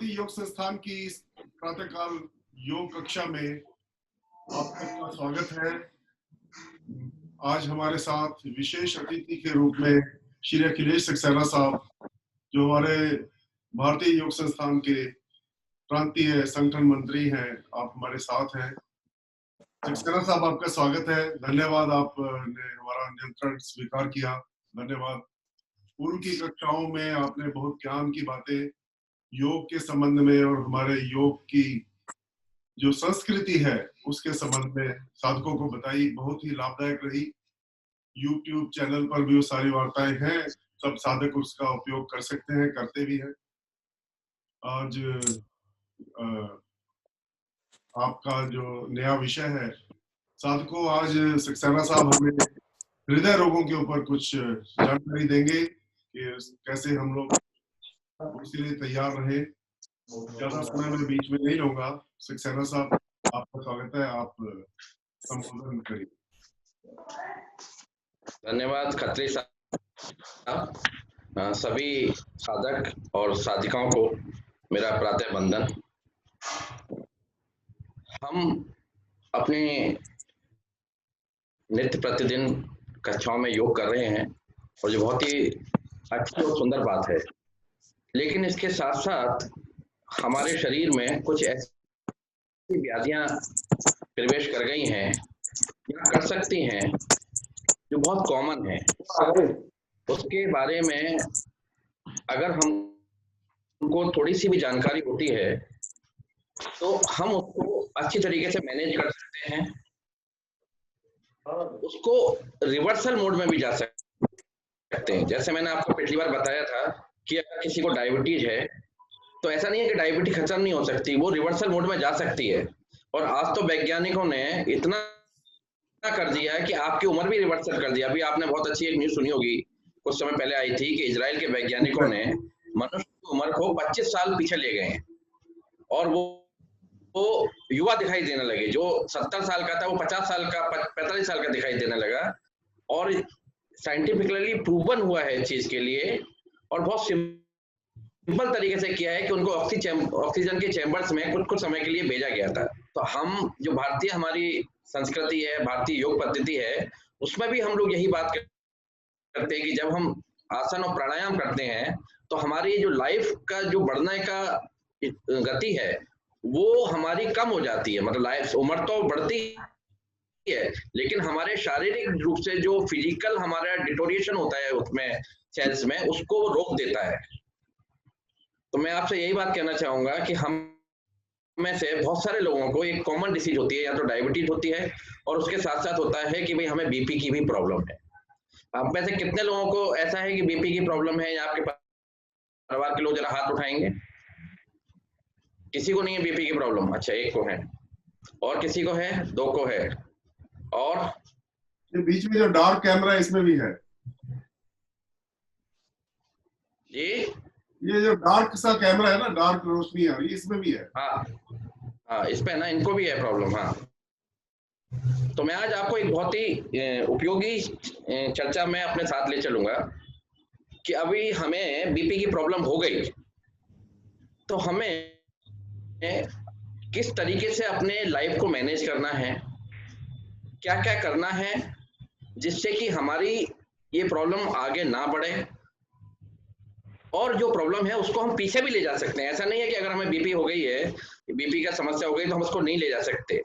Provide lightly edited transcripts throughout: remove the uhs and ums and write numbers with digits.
भारतीय योग संस्थान की इस प्रातःकाल योग कक्षा में आप सबका स्वागत है। आज हमारे साथ विशेष अतिथि के रूप में श्री अखिलेश सक्सेना साहब, जो हमारे भारतीय योग संस्थान के प्रांतीय संगठन मंत्री हैं, आप हमारे साथ हैं। सक्सेना साहब, आपका स्वागत है। धन्यवाद, आपने हमारा निमंत्रण स्वीकार किया। धन्यवाद। पूर्व की कक्षाओं में आपने बहुत ज्ञान की बातें योग के संबंध में और हमारे योग की जो संस्कृति है उसके संबंध में साधकों को बताई, बहुत ही लाभदायक रही। YouTube चैनल पर भी वो सारी वार्ताएं हैं, सब साधक उसका उपयोग कर सकते हैं, करते भी हैं। आज आपका जो नया विषय है साधकों, आज सक्सेना साहब हमें हृदय रोगों के ऊपर कुछ जानकारी देंगे कि कैसे हम लोग उसके लिए तैयार रहे। ज्यादा समय मैं बीच में नहीं लूंगा। सक्सेना साहब, आपका स्वागत है, आप संबोधन करिए। धन्यवाद खत्री साहब। सभी साधक और साधिकाओं को मेरा प्रातः वंदन। हम अपने नित्य प्रतिदिन कक्षाओं में योग कर रहे हैं और जो बहुत ही अच्छी और सुंदर बात है, लेकिन इसके साथ साथ हमारे शरीर में कुछ ऐसी व्याधियां प्रवेश कर गई हैं या कर सकती हैं जो बहुत कॉमन है। उसके बारे में अगर हमको थोड़ी सी भी जानकारी होती है तो हम उसको अच्छी तरीके से मैनेज कर सकते हैं और उसको रिवर्सल मोड में भी जा सकते हैं। जैसे मैंने आपको पिछली बार बताया था कि अगर किसी को डायबिटीज है तो ऐसा नहीं है कि डायबिटीज खत्म नहीं हो सकती, वो रिवर्सल मोड में जा सकती है। और आज तो वैज्ञानिकों ने इतना कर दिया है कि आपकी उम्र भी रिवर्सल कर दिया। अभी आपने बहुत अच्छी एक न्यूज सुनी होगी, कुछ समय पहले आई थी कि इजराइल के वैज्ञानिकों ने मनुष्य की उम्र को 25 साल पीछे ले गए हैं और वो युवा दिखाई देने लगे। जो 70 साल का था वो 50 साल का 45 साल का दिखाई देने लगा। और साइंटिफिकली प्रूवन हुआ है इस चीज के लिए और बहुत सिंपल तरीके से किया है कि उनको ऑक्सीजन के चैम्बर्स में कुछ समय के लिए भेजा गया था। तो हम जो भारतीय हमारी संस्कृति है, भारतीय योग पद्धति है, उसमें भी हम लोग यही बात करते हैं कि जब हम आसन और प्राणायाम करते हैं तो हमारी जो लाइफ का जो बढ़ने का गति है वो हमारी कम हो जाती है। मतलब लाइफ उम्र तो बढ़ती है लेकिन हमारे शारीरिक रूप से जो फिजिकल हमारा डिटोरिएशन होता है उसमें सेल्स में, उसको रोक देता है। तो मैं आपसे यही बात कहना चाहूंगा कि हम में से बहुत सारे लोगों को एक कॉमन डिसीज होती है, या तो डायबिटीज होती है और उसके साथ साथ होता है कि भाई हमें बीपी की भी प्रॉब्लम है। आप में से कितने लोगों को ऐसा है कि बीपी की प्रॉब्लम है, या आपके परिवार के लोग जरा हाथ उठाएंगे। किसी को नहीं है बीपी की प्रॉब्लम? अच्छा, एक को है। और किसी को है? 2 को है। और ये बीच में जो डार्क कैमरा है इसमें भी है जी, ये जो डार्क सा कैमरा है ना, डार्क रोशनी आ रही है, इसमें भी है। हाँ, इस पे ना इनको भी है प्रॉब्लम। हाँ, तो मैं आज आपको एक बहुत ही उपयोगी चर्चा में अपने साथ ले चलूंगा कि अभी हमें बीपी की प्रॉब्लम हो गई तो हमें किस तरीके से अपने लाइफ को मैनेज करना है, क्या क्या करना है जिससे कि हमारी ये प्रॉब्लम आगे ना बढ़े और जो प्रॉब्लम है उसको हम पीछे भी ले जा सकते हैं। ऐसा नहीं है कि अगर हमें बीपी हो गई है, बीपी का समस्या हो गई तो हम उसको नहीं ले जा सकते।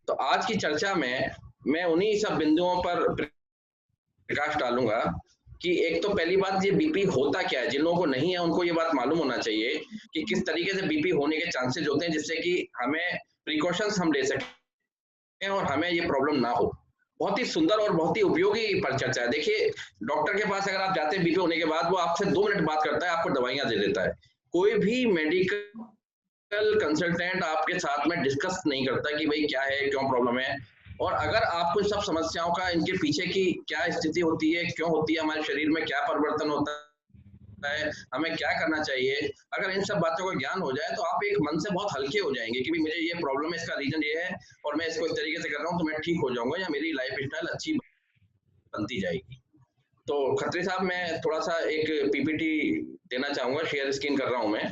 तो आज की चर्चा में मैं उन्हीं सब बिंदुओं पर प्रकाश डालूंगा कि एक तो पहली बात, ये बीपी होता क्या है। जिन लोगों को नहीं है उनको ये बात मालूम होना चाहिए कि किस तरीके से बीपी होने के चांसेस होते हैं, जिससे कि हमें प्रिकॉशंस हम ले सकें और हमें ये प्रॉब्लम ना हो। बहुत ही सुंदर और बहुत ही उपयोगी परिचर्चा है। देखिए, डॉक्टर के पास अगर आप जाते हैं बीपी होने के बाद, वो आपसे 2 मिनट बात करता है, आपको दवाइयां दे देता है। कोई भी मेडिकल कंसल्टेंट आपके साथ में डिस्कस नहीं करता कि भाई क्या है, क्यों प्रॉब्लम है, और अगर आपको इन सब समस्याओं का, इनके पीछे की क्या स्थिति होती है, क्यों होती है, हमारे शरीर में क्या परिवर्तन होता है, हमें क्या करना चाहिए, अगर इन सब बातों का ज्ञान हो जाए तो आप एक मन से बहुत हल्के हो जाएंगे कि भाई मुझे ये प्रॉब्लम है, इसका रीजन ये है और मैं इसको इस तरीके से कर रहा हूँ तो मैं ठीक हो जाऊंगा या मेरी लाइफ स्टाइल अच्छी बनती जाएगी। तो खत्री साहब, मैं थोड़ा सा एक पीपीटी देना चाहूंगा, शेयर स्क्रीन कर रहा हूँ मैं।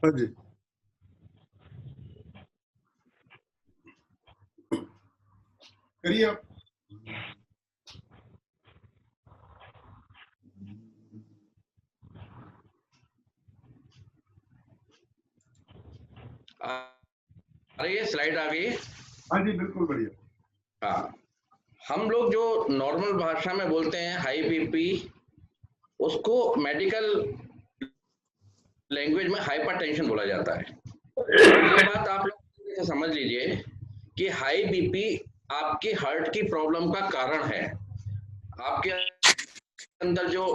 हाँ जी, करिए आप। अरे ये स्लाइड आ गई। हाँ जी, बिल्कुल बढ़िया। हाँ, हम लोग जो नॉर्मल भाषा में बोलते हैं हाई बीपी, उसको मेडिकल लैंग्वेज में हाइपरटेंशन बोला जाता है। और ये बात आप लोग समझ लीजिए कि हाई बीपी आपकी हार्ट की प्रॉब्लम का कारण है। आपके अंदर जो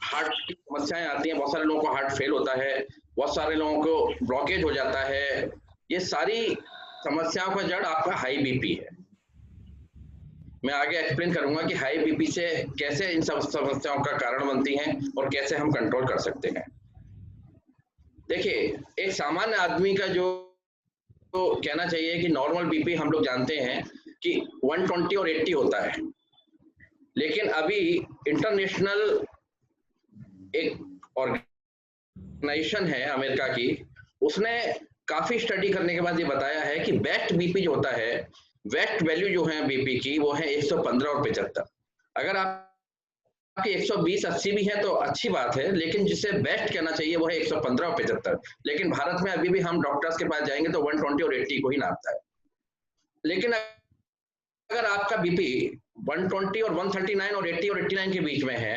हार्ट की समस्याएं आती हैं, बहुत सारे लोगों को हार्ट फेल होता है, बहुत सारे लोगों को ब्लॉकेज हो जाता है, ये सारी समस्याओं का जड़ आपका हाई बीपी है। मैं आगे एक्सप्लेन करूंगा कि हाई बीपी से कैसे इन सब समस्याओं का कारण बनती हैं और कैसे हम कंट्रोल कर सकते हैं। देखिए, एक सामान्य आदमी का जो तो कहना चाहिए कि नॉर्मल बीपी हम लोग जानते हैं कि 120 और 80 होता है, लेकिन अभी इंटरनेशनल एक ऑर्गेनाइजेशन है अमेरिका की, उसने काफी स्टडी करने के बाद ये बताया है कि बेस्ट बीपी जो होता है, बेस्ट वैल्यू जो है बीपी की, वो है 115 और 75। अगर आपकी 120-80 भी है तो अच्छी बात है, लेकिन जिसे बेस्ट कहना चाहिए वो है 115 और 75। लेकिन भारत में अभी भी हम डॉक्टर्स के पास जाएंगे तो 120 और 80 को ही नापता है। लेकिन अगर आपका बीपी 120 और 139 और 80 और 89 के बीच में है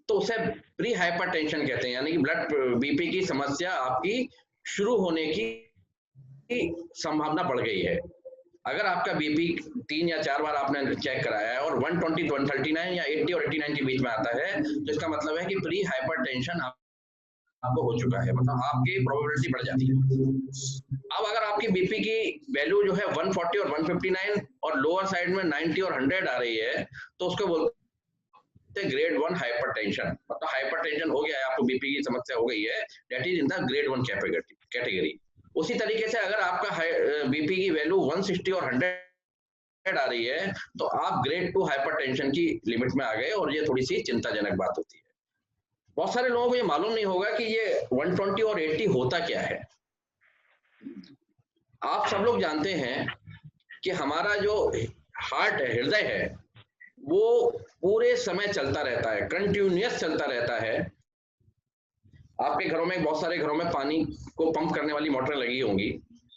तो उसे प्री हाइपरटेंशन कहते हैं, यानी कि ब्लड बीपी की समस्या आपकी शुरू होने की संभावना बढ़ गई है। अगर आपका बीपी 3 या 4 बार आपने चेक कराया है और 120 139 या 80 और 89 के बीच में आता है, तो इसका मतलब है कि प्री हाइपरटेंशन आपको हो चुका है, मतलब आपकी प्रोबेबिलिटी बढ़ जाती है। अब अगर आपकी बीपी की वैल्यू जो है 140 और 159 और लोअर साइड में 90 और 100 आ रही है, तो उसको बोलते हैं ग्रेड 1 हाइपरटेंशन, मतलब हाइपरटेंशन हो गया है, आपको बीपी की समस्या हो गई है, that is in the grade 1 category. उसी तरीके से अगर आपका बीपी की वैल्यू 160 और 100 आ रही है, तो आप ग्रेड 2 हाइपरटेंशन की लिमिट में आ गए, और ये थोड़ी सी चिंताजनक बात होती है। बहुत सारे लोगों को ये मालूम नहीं होगा कि ये 120 और 80 होता क्या है। आप सब लोग जानते हैं कि हमारा जो हार्ट है, हृदय है, वो पूरे समय चलता रहता है, कंटिन्यूअस चलता रहता है। आपके घरों में, बहुत सारे घरों में पानी को पंप करने वाली मोटर लगी होंगी।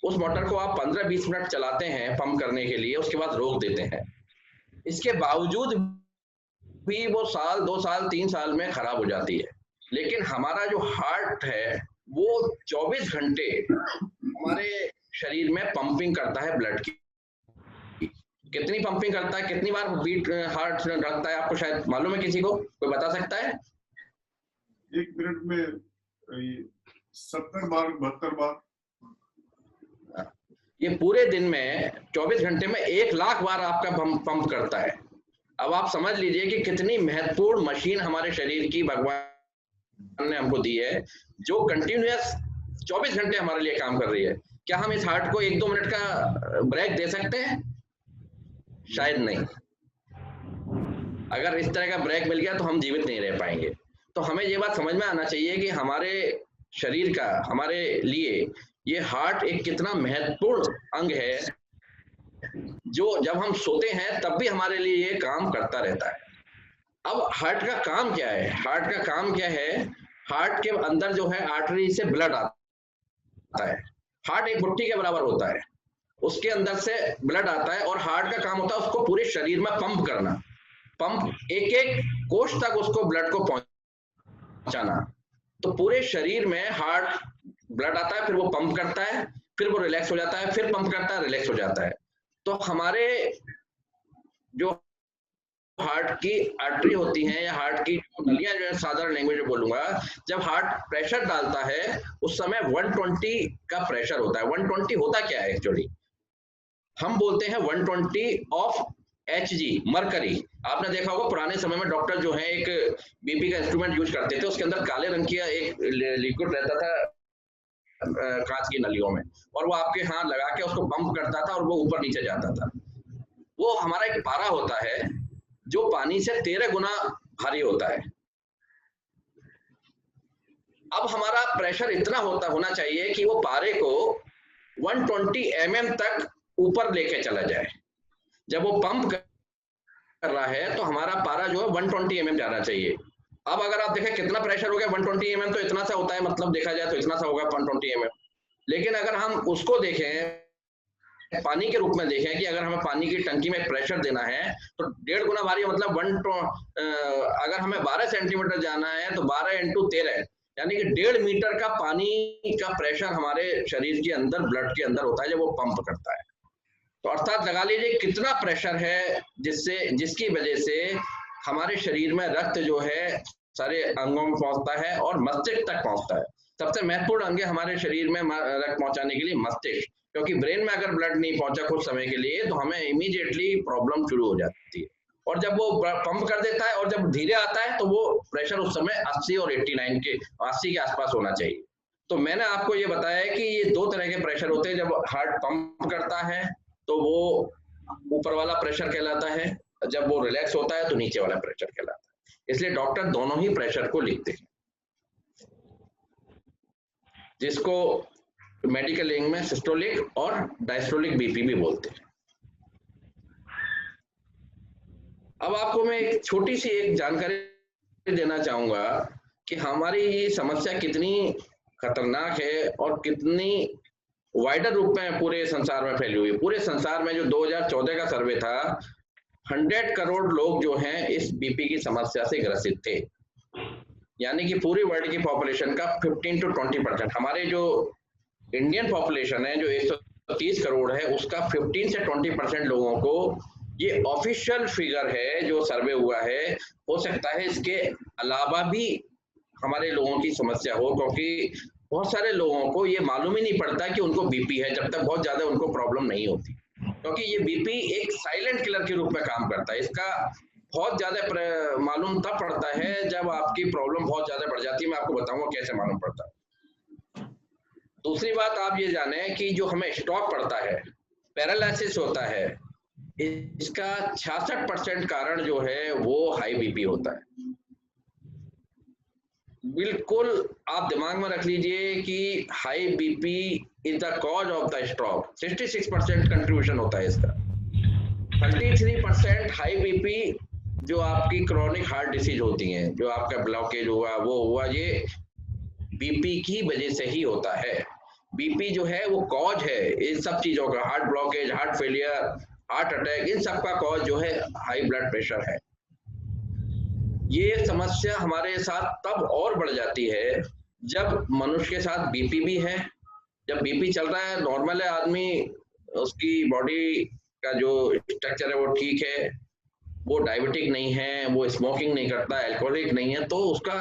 उस मोटर को आप 15-20 मिनट चलाते हैं पंप करने के लिए, उसके बाद रोक देते हैं। इसके बावजूद भी वो साल, 2 साल, 3 साल में खराब हो जाती है। लेकिन हमारा जो हार्ट है वो 24 घंटे हमारे शरीर में पंपिंग करता है ब्लड की। कितनी पंपिंग करता है, कितनी बार बीट हार्ट धड़कता है, आपको शायद मालूम है? किसी को कोई बता सकता है? 1 मिनट में 70 बार, 72 बार। ये पूरे दिन में 24 घंटे में 1 लाख बार आपका पंप करता है। अब आप समझ लीजिए कि कितनी महत्वपूर्ण मशीन हमारे शरीर की भगवान ने हमको दी है, जो कंटिन्यूअस 24 घंटे हमारे लिए काम कर रही है। क्या हम इस हार्ट को 1-2 मिनट का ब्रेक दे सकते हैं? शायद नहीं। अगर इस तरह का ब्रेक मिल गया तो हम जीवित नहीं रह पाएंगे। तो हमें ये बात समझ में आना चाहिए कि हमारे शरीर का, हमारे लिए ये हार्ट एक कितना महत्वपूर्ण अंग है, जो जब हम सोते हैं तब भी हमारे लिए ये काम करता रहता है। अब हार्ट का काम क्या है? हार्ट का काम क्या है? हार्ट के अंदर जो है आर्टरी से ब्लड आता है। हार्ट एक मुट्ठी के बराबर होता है, उसके अंदर से ब्लड आता है, और हार्ट का काम होता है उसको पूरे शरीर में पंप करना। पंप एक एक कोष तक उसको ब्लड को पहुंचाना। तो पूरे शरीर में हार्ट ब्लड आता है, फिर वो पंप करता है, फिर वो रिलैक्स हो जाता है, फिर पंप करता है, रिलैक्स हो जाता है। तो हमारे जो हार्ट की आर्टरी होती हैं या हार्ट की नलियां, जो है साधारण लैंग्वेज में बोलूंगा, जब हार्ट प्रेशर डालता है उस समय 120 का प्रेशर होता है। 120 होता क्या है एक्चुअली? हम बोलते हैं 120 ऑफ Hg, मरकरी। आपने देखा होगा पुराने समय में डॉक्टर जो है एक बीपी का इंस्ट्रूमेंट यूज करते थे, उसके अंदर काले रंग की एक लिक्विड रहता था कांच की नलियों में, और वो आपके हाथ लगा के उसको पंप करता था और वो ऊपर नीचे जाता था। वो हमारा एक पारा होता है जो पानी से 13 गुना भारी होता है। अब हमारा प्रेशर इतना होना चाहिए कि वो पारे को 120 mm तक ऊपर लेके चला जाए। जब वो पंप कर रहा है तो हमारा पारा जो है 120 mm जाना चाहिए। अब अगर आप देखें कितना प्रेशर हो गया 120 mm, तो इतना सा होता है, मतलब देखा जाए तो इतना सा होगा 120 mm। लेकिन अगर हम उसको देखें, पानी के रूप में देखें कि अगर हमें पानी की टंकी में प्रेशर देना है तो 1.5 गुना भारी, मतलब अगर हमें 12 सेंटीमीटर जाना है तो 12 × 13, यानी कि 1.5 मीटर का पानी का प्रेशर हमारे शरीर के अंदर, ब्लड के अंदर होता है जब वो पंप करता है। तो अर्थात लगा लीजिए कितना प्रेशर है जिसकी वजह से हमारे शरीर में रक्त जो है सारे अंगों में पहुंचता है और मस्तिष्क तक पहुंचता है। सबसे महत्वपूर्ण अंग है हमारे शरीर में रक्त पहुंचाने के लिए मस्तिष्क, क्योंकि ब्रेन में अगर ब्लड नहीं पहुंचा कुछ समय के लिए तो हमें इमीडिएटली प्रॉब्लम शुरू हो जाती है। और जब वो पंप कर देता है और जब धीरे आता है तो वो प्रेशर उस समय 80 और 80 के आसपास होना चाहिए। तो मैंने आपको ये बताया कि ये 2 तरह के प्रेशर होते हैं। जब हार्ट पंप करता है तो वो ऊपर वाला प्रेशर कहलाता है, जब वो रिलैक्स होता है तो नीचे वाला प्रेशर कहलाता है। इसलिए डॉक्टर दोनों ही प्रेशर को लिखते हैं, जिसको मेडिकल लैंग्वेज में सिस्टोलिक और डायस्टोलिक बीपी भी बोलते हैं। अब आपको मैं एक छोटी सी एक जानकारी देना चाहूंगा कि हमारी ये समस्या कितनी खतरनाक है और कितनी वाइडर रूप में पूरे संसार में फैली हुई है। पूरे संसार में जो 2014 का सर्वे था, 100 करोड़ लोग जो हैं इस बीपी की समस्या से ग्रसित थे, यानी कि पूरी वर्ल्ड की पॉपुलेशन का 15 to 20%। हमारे जो इंडियन पॉपुलेशन है जो 130 करोड़ है, उसका 15 से 20% लोगों को, ये ऑफिशियल फिगर है जो सर्वे हुआ है। हो सकता है इसके अलावा भी हमारे लोगों की समस्या हो, क्योंकि बहुत सारे लोगों को ये मालूम ही नहीं पड़ता कि उनको बीपी है जब तक बहुत ज्यादा उनको प्रॉब्लम नहीं होती, क्योंकि ये बीपी एक साइलेंट किलर के रूप में काम करता है। इसका बहुत ज्यादा मालूम तब पड़ता है जब आपकी प्रॉब्लम बहुत ज्यादा बढ़ जाती है। मैं आपको बताऊंगा कैसे मालूम पड़ता है। दूसरी बात आप ये जाने कि जो हमें स्ट्रोक पड़ता है, पैरालिसिस होता है, इसका 66% कारण जो है वो हाई बीपी होता है। बिल्कुल आप दिमाग में रख लीजिए कि high BP is the cause of the stroke. 66% contribution होता है इसका। 33% हाई बीपी जो आपकी क्रोनिक हार्ट डिसीज होती हैं, जो आपका ब्लॉकेज हुआ वो हुआ, ये बीपी की वजह से ही होता है। बीपी जो है वो कॉज है इन सब चीजों का, heart blockage, heart failure, heart attack, इन सब का कॉज जो है हाई ब्लड प्रेशर है। ये समस्या हमारे साथ तब और बढ़ जाती है जब मनुष्य के साथ बीपी भी है। जब बीपी चल रहा है, नॉर्मल है आदमी, उसकी बॉडी का जो स्ट्रक्चर है वो ठीक है, वो डायबिटिक नहीं है, वो स्मोकिंग नहीं करता, अल्कोहलिक नहीं है, तो उसका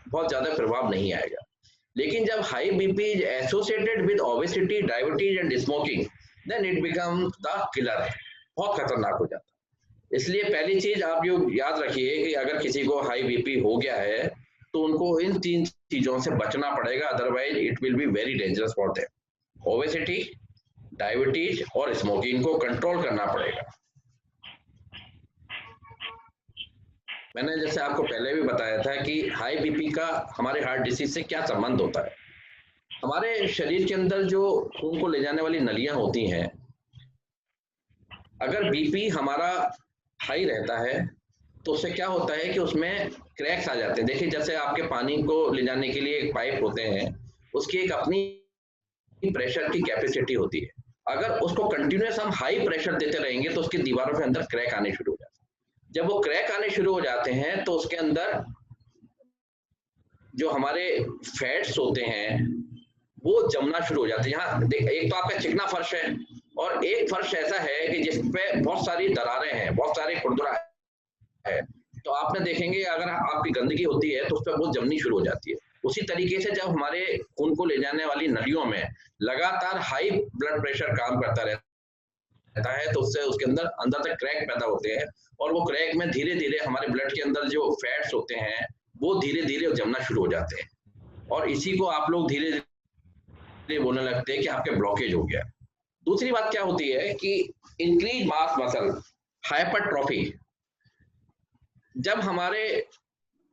बहुत ज्यादा प्रभाव नहीं आएगा। लेकिन जब high BP is associated with obesity, diabetes and smoking, then it becomes the killer, बहुत खतरनाक हो जाता है। इसलिए पहली चीज आप जो याद रखिए कि अगर किसी को हाई बीपी हो गया है तो उनको इन 3 चीजों से बचना पड़ेगा, otherwise it will be very dangerous for them. Obesity, diabetes और स्मोकिंग को कंट्रोल करना पड़ेगा। मैंने जैसे आपको पहले भी बताया था कि हाई बीपी का हमारे हार्ट डिसीज से क्या संबंध होता है। हमारे शरीर के अंदर जो खून को ले जाने वाली नलियां होती हैं, अगर बीपी हमारा हाई रहता है तो उससे क्या होता है कि उसमें क्रैक्स आ जाते हैं। देखिए जैसे आपके पानी को ले जाने के लिए एक पाइप होते हैं, उसकी एक अपनी प्रेशर की कैपेसिटी होती है। अगर उसको कंटिन्यूस हम हाई प्रेशर देते रहेंगे तो उसकी दीवारों के अंदर क्रैक आने शुरू हो जाते हैं। जब वो क्रैक आने शुरू हो जाते हैं तो उसके अंदर जो हमारे फैट्स होते हैं वो जमना शुरू हो जाते हैं। यहाँ एक तो आपका चिकना फर्श है और एक फर्श ऐसा है कि जिसपे बहुत सारी दरारें हैं, बहुत सारी खुरदुरा है। तो आपने देखेंगे अगर आपकी गंदगी होती है तो उस पर वो जमनी शुरू हो जाती है। उसी तरीके से जब हमारे खून को ले जाने वाली नलियों में लगातार हाई ब्लड प्रेशर काम करता रहता है तो उससे उसके अंदर तक क्रैक पैदा होते हैं और वो क्रैक में धीरे धीरे हमारे ब्लड के अंदर जो फैट्स होते हैं वो धीरे धीरे जमना शुरू हो जाते हैं और इसी को आप लोग धीरे धीरे बोलने लगते हैं कि आपके ब्लॉकेज हो गया। दूसरी बात क्या होती है कि इंक्रीज मास मसल, हाइपरट्रॉफी। जब हमारे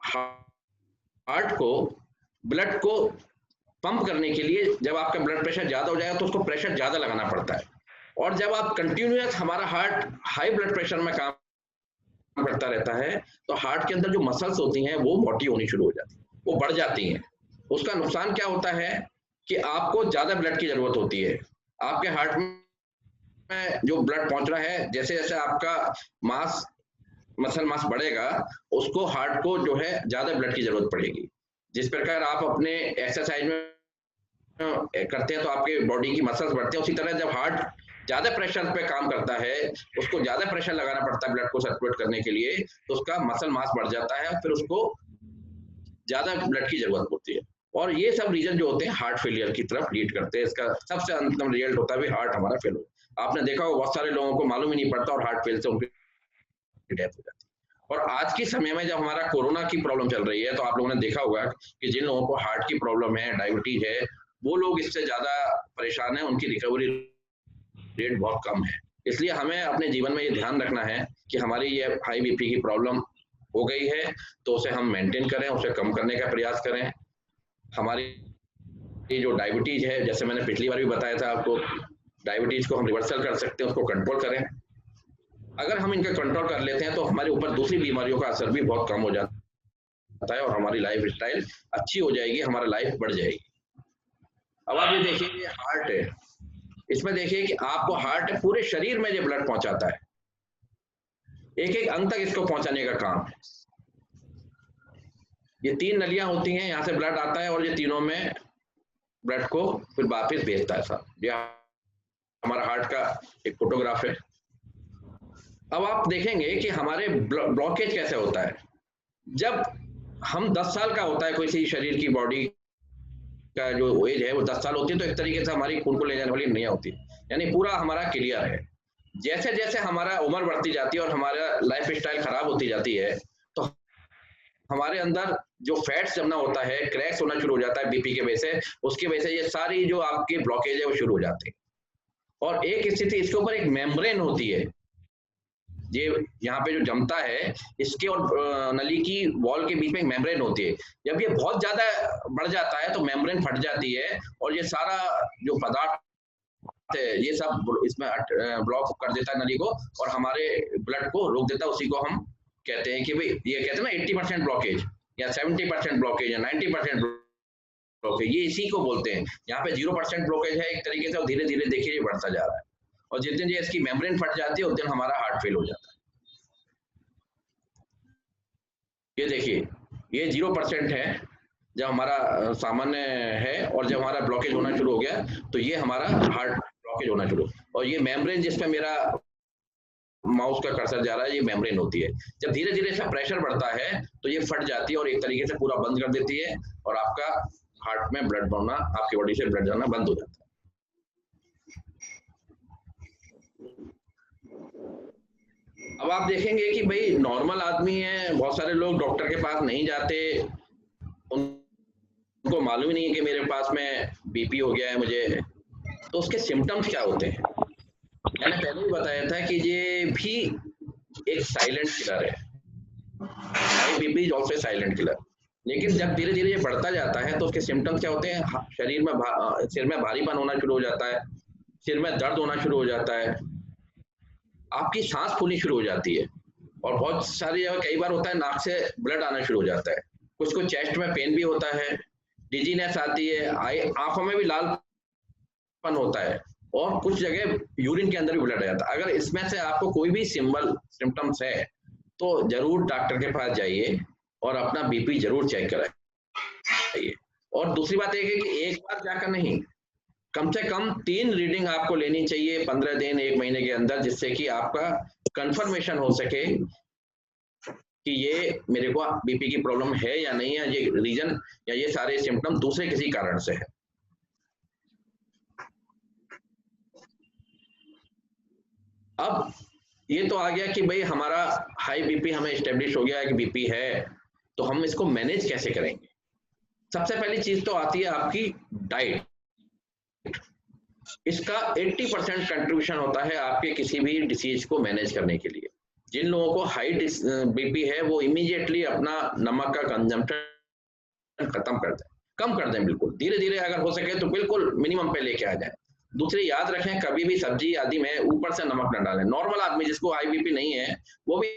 हार्ट को ब्लड को पंप करने के लिए जब आपका ब्लड प्रेशर ज्यादा हो जाएगा तो उसको प्रेशर ज्यादा लगाना पड़ता है, और जब आप कंटिन्यूअस हमारा हार्ट हाई ब्लड प्रेशर में काम करता रहता है तो हार्ट के अंदर जो मसल्स होती हैं वो मोटी होनी शुरू हो जाती है, वो बढ़ जाती हैं। उसका नुकसान क्या होता है कि आपको ज्यादा ब्लड की जरूरत होती है। आपके हार्ट में जो ब्लड पहुंच रहा है, जैसे जैसे आपका मास मसल मास बढ़ेगा उसको हार्ट को जो है ज्यादा ब्लड की जरूरत पड़ेगी। जिस प्रकार आप अपने एक्सरसाइज में करते हैं तो आपके बॉडी की मसल्स बढ़ते हैं, उसी तरह जब हार्ट ज्यादा प्रेशर पे काम करता है, उसको ज्यादा प्रेशर लगाना पड़ता है ब्लड को सर्कुलेट करने के लिए, तो उसका मसल मास बढ़ जाता है, फिर उसको ज्यादा ब्लड की जरूरत होती है। और ये सब रीजन जो होते हैं हार्ट फेलियर की तरफ लीड करते हैं। इसका सबसे अंतिम रिजल्ट होता है भी हार्ट हमारा फेल हो। आपने देखा होगा बहुत सारे लोगों को मालूम ही नहीं पड़ता और हार्ट फेल से उनकी डेथ हो जाती है। और आज के समय में जब हमारा कोरोना की प्रॉब्लम चल रही है तो आप लोगों ने देखा होगा कि जिन लोगों को हार्ट की प्रॉब्लम है, डायबिटीज है, वो लोग इससे ज्यादा परेशान है, उनकी रिकवरी रेट बहुत कम है। इसलिए हमें अपने जीवन में ये ध्यान रखना है कि हमारी ये हाई बीपी की प्रॉब्लम हो गई है तो उसे हम मेंटेन करें, उसे कम करने का प्रयास करें। हमारी ये जो डायबिटीज है, जैसे मैंने पिछली बार भी बताया था आपको, डायबिटीज को हम रिवर्सल कर सकते हैं, उसको कंट्रोल करें। अगर हम इनका कंट्रोल कर लेते हैं तो हमारे ऊपर दूसरी बीमारियों का असर भी बहुत कम हो जाता है और हमारी लाइफ स्टाइल अच्छी हो जाएगी, हमारा लाइफ बढ़ जाएगी। अब आप ये देखिए ये हार्ट है, इसमें देखिए कि आपको हार्ट है, पूरे शरीर में ये ब्लड पहुंचाता है, एक एक अंग तक इसको पहुंचाने का काम है। ये 3 नलियां होती हैं, यहाँ से ब्लड आता है और ये तीनों में ब्लड को फिर वापस भेजता है। साहब ये हमारा हार्ट का एक फोटोग्राफ है। अब आप देखेंगे कि हमारे ब्लॉकेज कैसे होता है। जब हम 10 साल का होता है कोई सी शरीर की बॉडी का जो एज है वो 10 साल होती है, तो एक तरीके से हमारी खून को ले जाने वाली नैया होती है, यानी पूरा हमारा क्लियर है। जैसे जैसे हमारा उम्र बढ़ती जाती है और हमारा लाइफ स्टाइल खराब होती जाती है तो हमारे अंदर जो फैट्स जमना होता है, क्रैक्स होना शुरू हो जाता है बीपी के वजह से, उसकी वजह से ये सारी जो आपके ब्लॉकेज है वो शुरू हो जाते हैं। और एक स्थिति इसके ऊपर एक मेम्ब्रेन होती है, ये यहाँ पे जो जमता है इसके और नली की वॉल के बीच में एक मेम्ब्रेन होती है। जब ये बहुत ज्यादा बढ़ जाता है तो मेम्ब्रेन फट जाती है और ये सारा जो पदार्थ है ये सब इसमें ब्लॉक कर देता है नली को और हमारे ब्लड को रोक देता है। उसी को हम कहते हैं कि भाई ये कहते हैं ना 80% ब्लॉकेज या 70% ब्लॉकेज या 90% ब्लॉकेज, ये इसी को बोलते हैं। यहाँ पे 0% ब्लॉकेज है एक तरीके से, और धीरे धीरे देखिए ये बढ़ता जा रहा है और जिस दिन ये इसकी मेम्ब्रेन फट जाती है उस दिन हमारा हार्ट फेल हो जाता है। ये देखिए ये 0% है जब हमारा सामान्य है, और जब हमारा ब्लॉकेज होना शुरू हो गया तो ये हमारा हार्ट ब्लॉकेज होना शुरू। और ये मेम्ब्रेन जिस पे मेरा माउस का कर्सर जा रहा है ये मेम्ब्रेन होती है। जब धीरे धीरे इसका प्रेशर बढ़ता है तो ये फट जाती है और एक तरीके से पूरा बंद कर देती है और आपका हार्ट में ब्लड बढ़ना, आपकी बॉडी से ब्लड जाना बंद हो जाता है। अब आप देखेंगे कि भाई नॉर्मल आदमी है, बहुत सारे लोग डॉक्टर के पास नहीं जाते, उनको मालूम ही नहीं है कि मेरे पास में बीपी हो गया है मुझे, तो उसके सिम्टम्स क्या होते हैं। मैंने पहले ही बताया था कि ये भी एक साइलेंट किलर है, high BP is also silent killer. लेकिन जब धीरे धीरे ये बढ़ता जाता है तो उसके सिम्टम्स क्या होते हैं, शरीर में सिर में भारीपन होना शुरू हो जाता है, सिर में दर्द होना शुरू हो जाता है, आपकी सांस फूलनी शुरू हो जाती है, और बहुत सारी जगह कई बार होता है नाक से ब्लड आना शुरू हो जाता है, कुछ को चेस्ट में पेन भी होता है, डिजीनेस आती है, आंखों में भी लालपन होता है, और कुछ जगह यूरिन के अंदर भी ब्लड आ जाता है। अगर इसमें से आपको कोई भी सिम्टम्स है तो जरूर डॉक्टर के पास जाइए और अपना बीपी जरूर चेक कराइए। और दूसरी बात यह है कि एक बार जाकर नहीं, कम से कम 3 रीडिंग आपको लेनी चाहिए 15 दिन 1 महीने के अंदर, जिससे कि आपका कंफर्मेशन हो सके कि ये मेरे को बीपी की प्रॉब्लम है या नहीं है, ये रीजन या ये सारे सिम्टम दूसरे किसी कारण से है। अब ये तो आ गया कि भाई हमारा हाई बीपी हमें एस्टेब्लिश हो गया है कि बीपी है, तो हम इसको मैनेज कैसे करेंगे। सबसे पहली चीज तो आती है आपकी डाइट। इसका 80% कंट्रीब्यूशन होता है आपके किसी भी डिसीज को मैनेज करने के लिए। जिन लोगों को हाई बीपी है वो इमीडिएटली अपना नमक का कंजम्पशन खत्म कर दें। कम कर दें, बिल्कुल धीरे धीरे अगर हो सके तो बिल्कुल मिनिमम पे लेके आ जाए। दूसरी याद रखें, कभी भी सब्जी आदि में ऊपर से नमक न डालें। नॉर्मल आदमी जिसको हाई बीपी नहीं है वो भी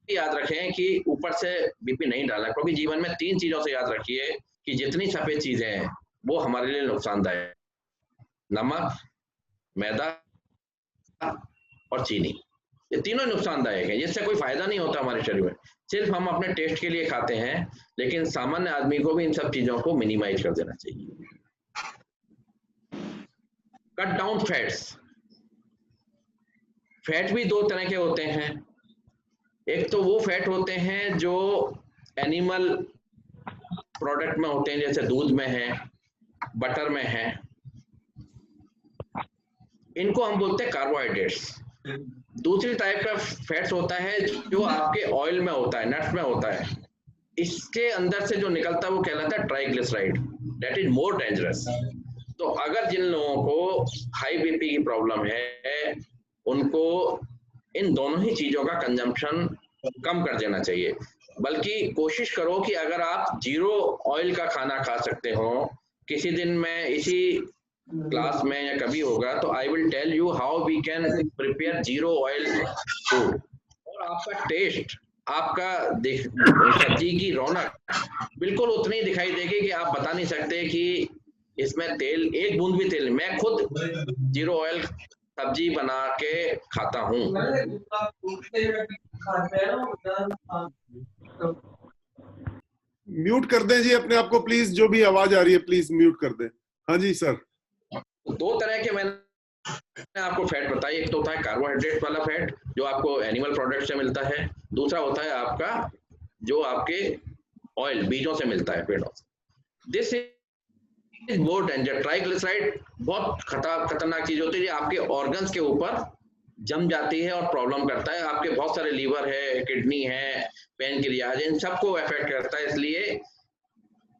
याद रखें कि ऊपर से बीपी नहीं डालना, क्योंकि जीवन में 3 चीजों से याद रखिए कि जितनी सफेद चीजें हैं वो हमारे लिए नुकसानदायक, नमक, मैदा और चीनी, ये तीनों नुकसानदायक है। इससे कोई फायदा नहीं होता हमारे शरीर में, सिर्फ हम अपने टेस्ट के लिए खाते हैं। लेकिन सामान्य आदमी को भी इन सब चीजों को मिनिमाइज कर देना चाहिए। Cut down fats. फैट भी 2 तरह के होते हैं। एक तो वो फैट होते हैं जो एनिमल प्रोडक्ट में होते हैं, जैसे दूध में है, बटर में है, इनको हम बोलते हैं कार्बोहाइड्रेट्स। दूसरी टाइप का फैट्स होता है जो आपके ऑयल में होता है, नट्स में होता है। इसके अंदर से जो निकलता है वो कहलाता है triglyceride, that is more dangerous. तो अगर जिन लोगों को हाई बीपी की प्रॉब्लम है उनको इन दोनों ही चीजों का कंजम्पशन कम कर देना चाहिए। बल्कि कोशिश करो कि अगर आप 0 ऑयल का खाना खा सकते हो, किसी दिन मैं इसी क्लास में या कभी होगा तो I will tell you how we can prepare 0 oil food, और आपका टेस्ट, आपका सब्जी की रौनक बिल्कुल उतनी दिखाई देगी कि आप बता नहीं सकते कि इसमें तेल, एक बूंद भी तेल। मैं खुद 0 ऑयल सब्जी बना के खाता हूँ। म्यूट कर दें जी अपने आप को प्लीज, जो भी आवाज आ रही है प्लीज म्यूट कर दें। हाँ जी सर। 2 तरह के मैंने आपको फैट बताई, एक तो होता है कार्बोहाइड्रेट वाला फैट जो आपको एनिमल प्रोडक्ट से मिलता है, दूसरा होता है आपका जो आपके ऑयल बीजों से मिलता है, पेड़ों से। This is more danger. Triglyceride बहुत खतरनाक चीज होती है, आपके ऑर्गन्स के ऊपर जम जाती है और प्रॉब्लम करता है। आपके बहुत सारे लीवर है, किडनी है, पेनक्रियाज, इन सबको अफेक्ट करता है। इसलिए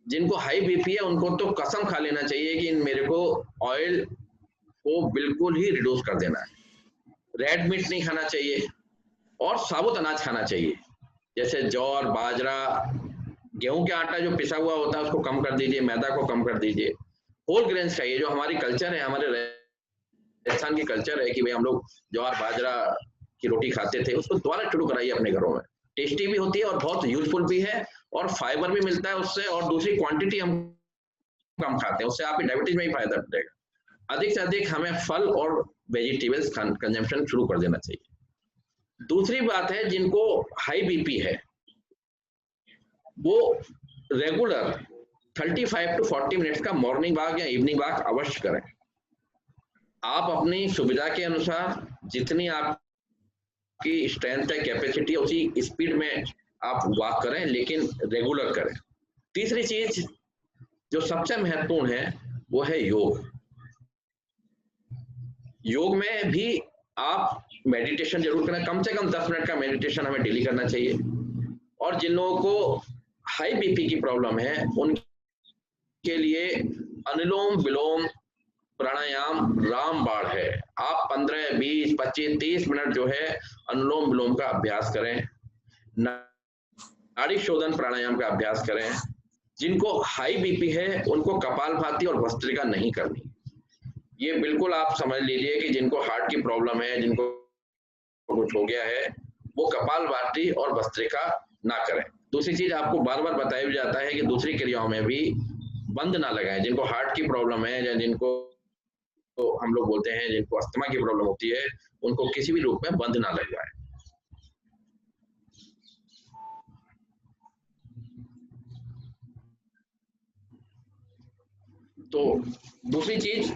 जिनको हाई बीपी है उनको तो कसम खा लेना चाहिए कि मेरे को ऑयल को बिल्कुल ही रिड्यूस कर देना है। रेड मीट नहीं खाना चाहिए और साबुत अनाज खाना चाहिए, जैसे जौर, बाजरा, गेहूं के आटा जो पिसा हुआ होता है उसको कम कर दीजिए, मैदा को कम कर दीजिए। होल ग्रेन्स खाइए, जो हमारी कल्चर है, हमारे राजस्थान की कल्चर है कि भाई हम लोग ज्वार बाजरा की रोटी खाते थे, उसको दोबारा शुरू कराइए अपने घरों में। टेस्टी भी होती है और बहुत यूजफुल भी है, और फाइबर भी मिलता है उससे, और दूसरी क्वांटिटी हम कम खाते हैं, उससे आपकी डायबिटीज में ही फायदा मिलेगा। अधिक से अधिक हमें फल और वेजिटेबल्स कंजम्पशन शुरू कर देना चाहिए। दूसरी बात है, जिनको हाई बीपी है वो रेगुलर 35 to 40 मिनट्स का मॉर्निंग वॉक या इवनिंग वॉक अवश्य करें। आप अपनी सुविधा के अनुसार जितनी आपकी स्ट्रेंथ है, कैपेसिटी, उसी स्पीड में आप वॉक करें, लेकिन रेगुलर करें। तीसरी चीज जो सबसे महत्वपूर्ण है वो है योग। योग में भी आप मेडिटेशन जरूर करें, कम से कम 10 मिनट का मेडिटेशन हमें डेली करना चाहिए। और जिन लोगों को हाई बीपी की प्रॉब्लम है उनके लिए अनुलोम विलोम प्राणायाम रामबाण है। आप 15, 20, 25, 30 मिनट जो है अनुलोम विलोम का अभ्यास करें, नाड़ी शोधन प्राणायाम का अभ्यास करें। जिनको हाई बीपी है उनको कपालभाति और भस्त्रिका नहीं करनी। ये बिल्कुल आप समझ लीजिए कि जिनको हार्ट की प्रॉब्लम है, जिनको कुछ हो गया है, वो कपालभाति और भस्त्रिका ना करें। दूसरी चीज आपको बार बार बताया भी जाता है कि दूसरी क्रियाओं में भी बंद ना लगाएं। जिनको हार्ट की प्रॉब्लम है या जिनको तो हम लोग बोलते हैं जिनको अस्थमा की प्रॉब्लम होती है, उनको किसी भी रूप में बंद ना लगवाएं। तो दूसरी चीज,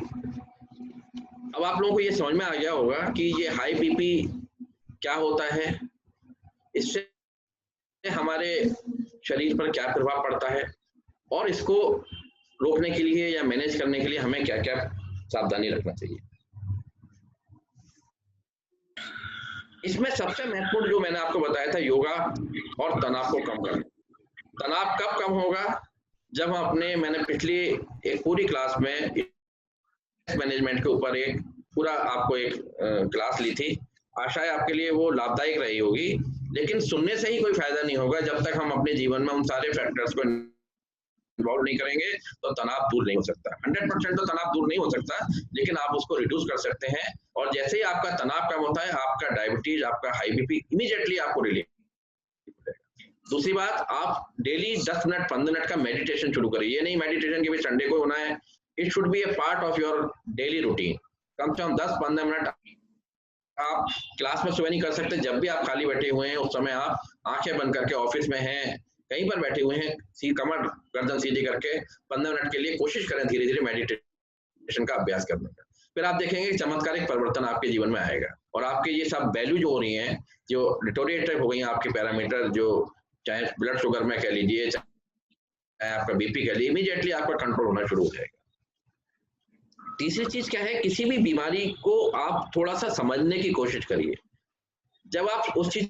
अब आप लोगों को ये समझ में आ गया होगा कि ये हाई बीपी क्या होता है, इससे हमारे शरीर पर क्या प्रभाव पड़ता है, और इसको रोकने के लिए या मैनेज करने के लिए हमें क्या क्या सावधानी रखना चाहिए। इसमें सबसे महत्वपूर्ण जो मैंने आपको बताया था, योगा और तनाव को कम करना। तनाव कब कम होगा? जब हम अपने, मैंने पिछली एक पूरी क्लास में मैनेजमेंट के ऊपर एक पूरा आपको एक क्लास ली थी। आशा है आपके लिए वो लाभदायक रही होगी, लेकिन सुनने से ही कोई फायदा नहीं होगा जब तक हम अपने जीवन में उन सारे फैक्टर्स को इन्वॉल्व नहीं करेंगे तो तनाव दूर नहीं हो सकता। 100% तो तनाव दूर नहीं हो सकता, लेकिन आप उसको रिड्यूस कर सकते हैं। और जैसे ही आपका तनाव कम होता है, आपका डायबिटीज, आपका हाई बीपी इमीडिएटली आपको रिलीफ। दूसरी बात, आप डेली 10 मिनट 15 मिनट का मेडिटेशन शुरू करिए। ये नहीं मेडिटेशन के भी संडे को होना है, it should be a part of your daily routine. कम से कम 10-15 मिनट आप क्लास में सुबह नहीं कर सकते, जब भी आप खाली बैठे हुए हैं उस समय आप आंखें बंद करके, ऑफिस में हैं, कहीं पर बैठे हुए हैं, कमर गर्दन सीधी करके 15 मिनट के लिए कोशिश करें धीरे धीरे मेडिटेशन का अभ्यास करने का। फिर आप देखेंगे चमत्कारिक परिवर्तन आपके जीवन में आएगा और आपके ये सब वैल्यू जो हो रही हैं, जो डिटोरिएट हो गई हैं आपके पैरामीटर, जो चाहे ब्लड शुगर में कह लीजिए, चाहे आपका बीपी कह लीजिए, इमीडिएटली आपका कंट्रोल होना शुरू हो जाएगा। तीसरी चीज क्या है, किसी भी बीमारी को आप थोड़ा सा समझने की कोशिश करिए। जब आप उस चीज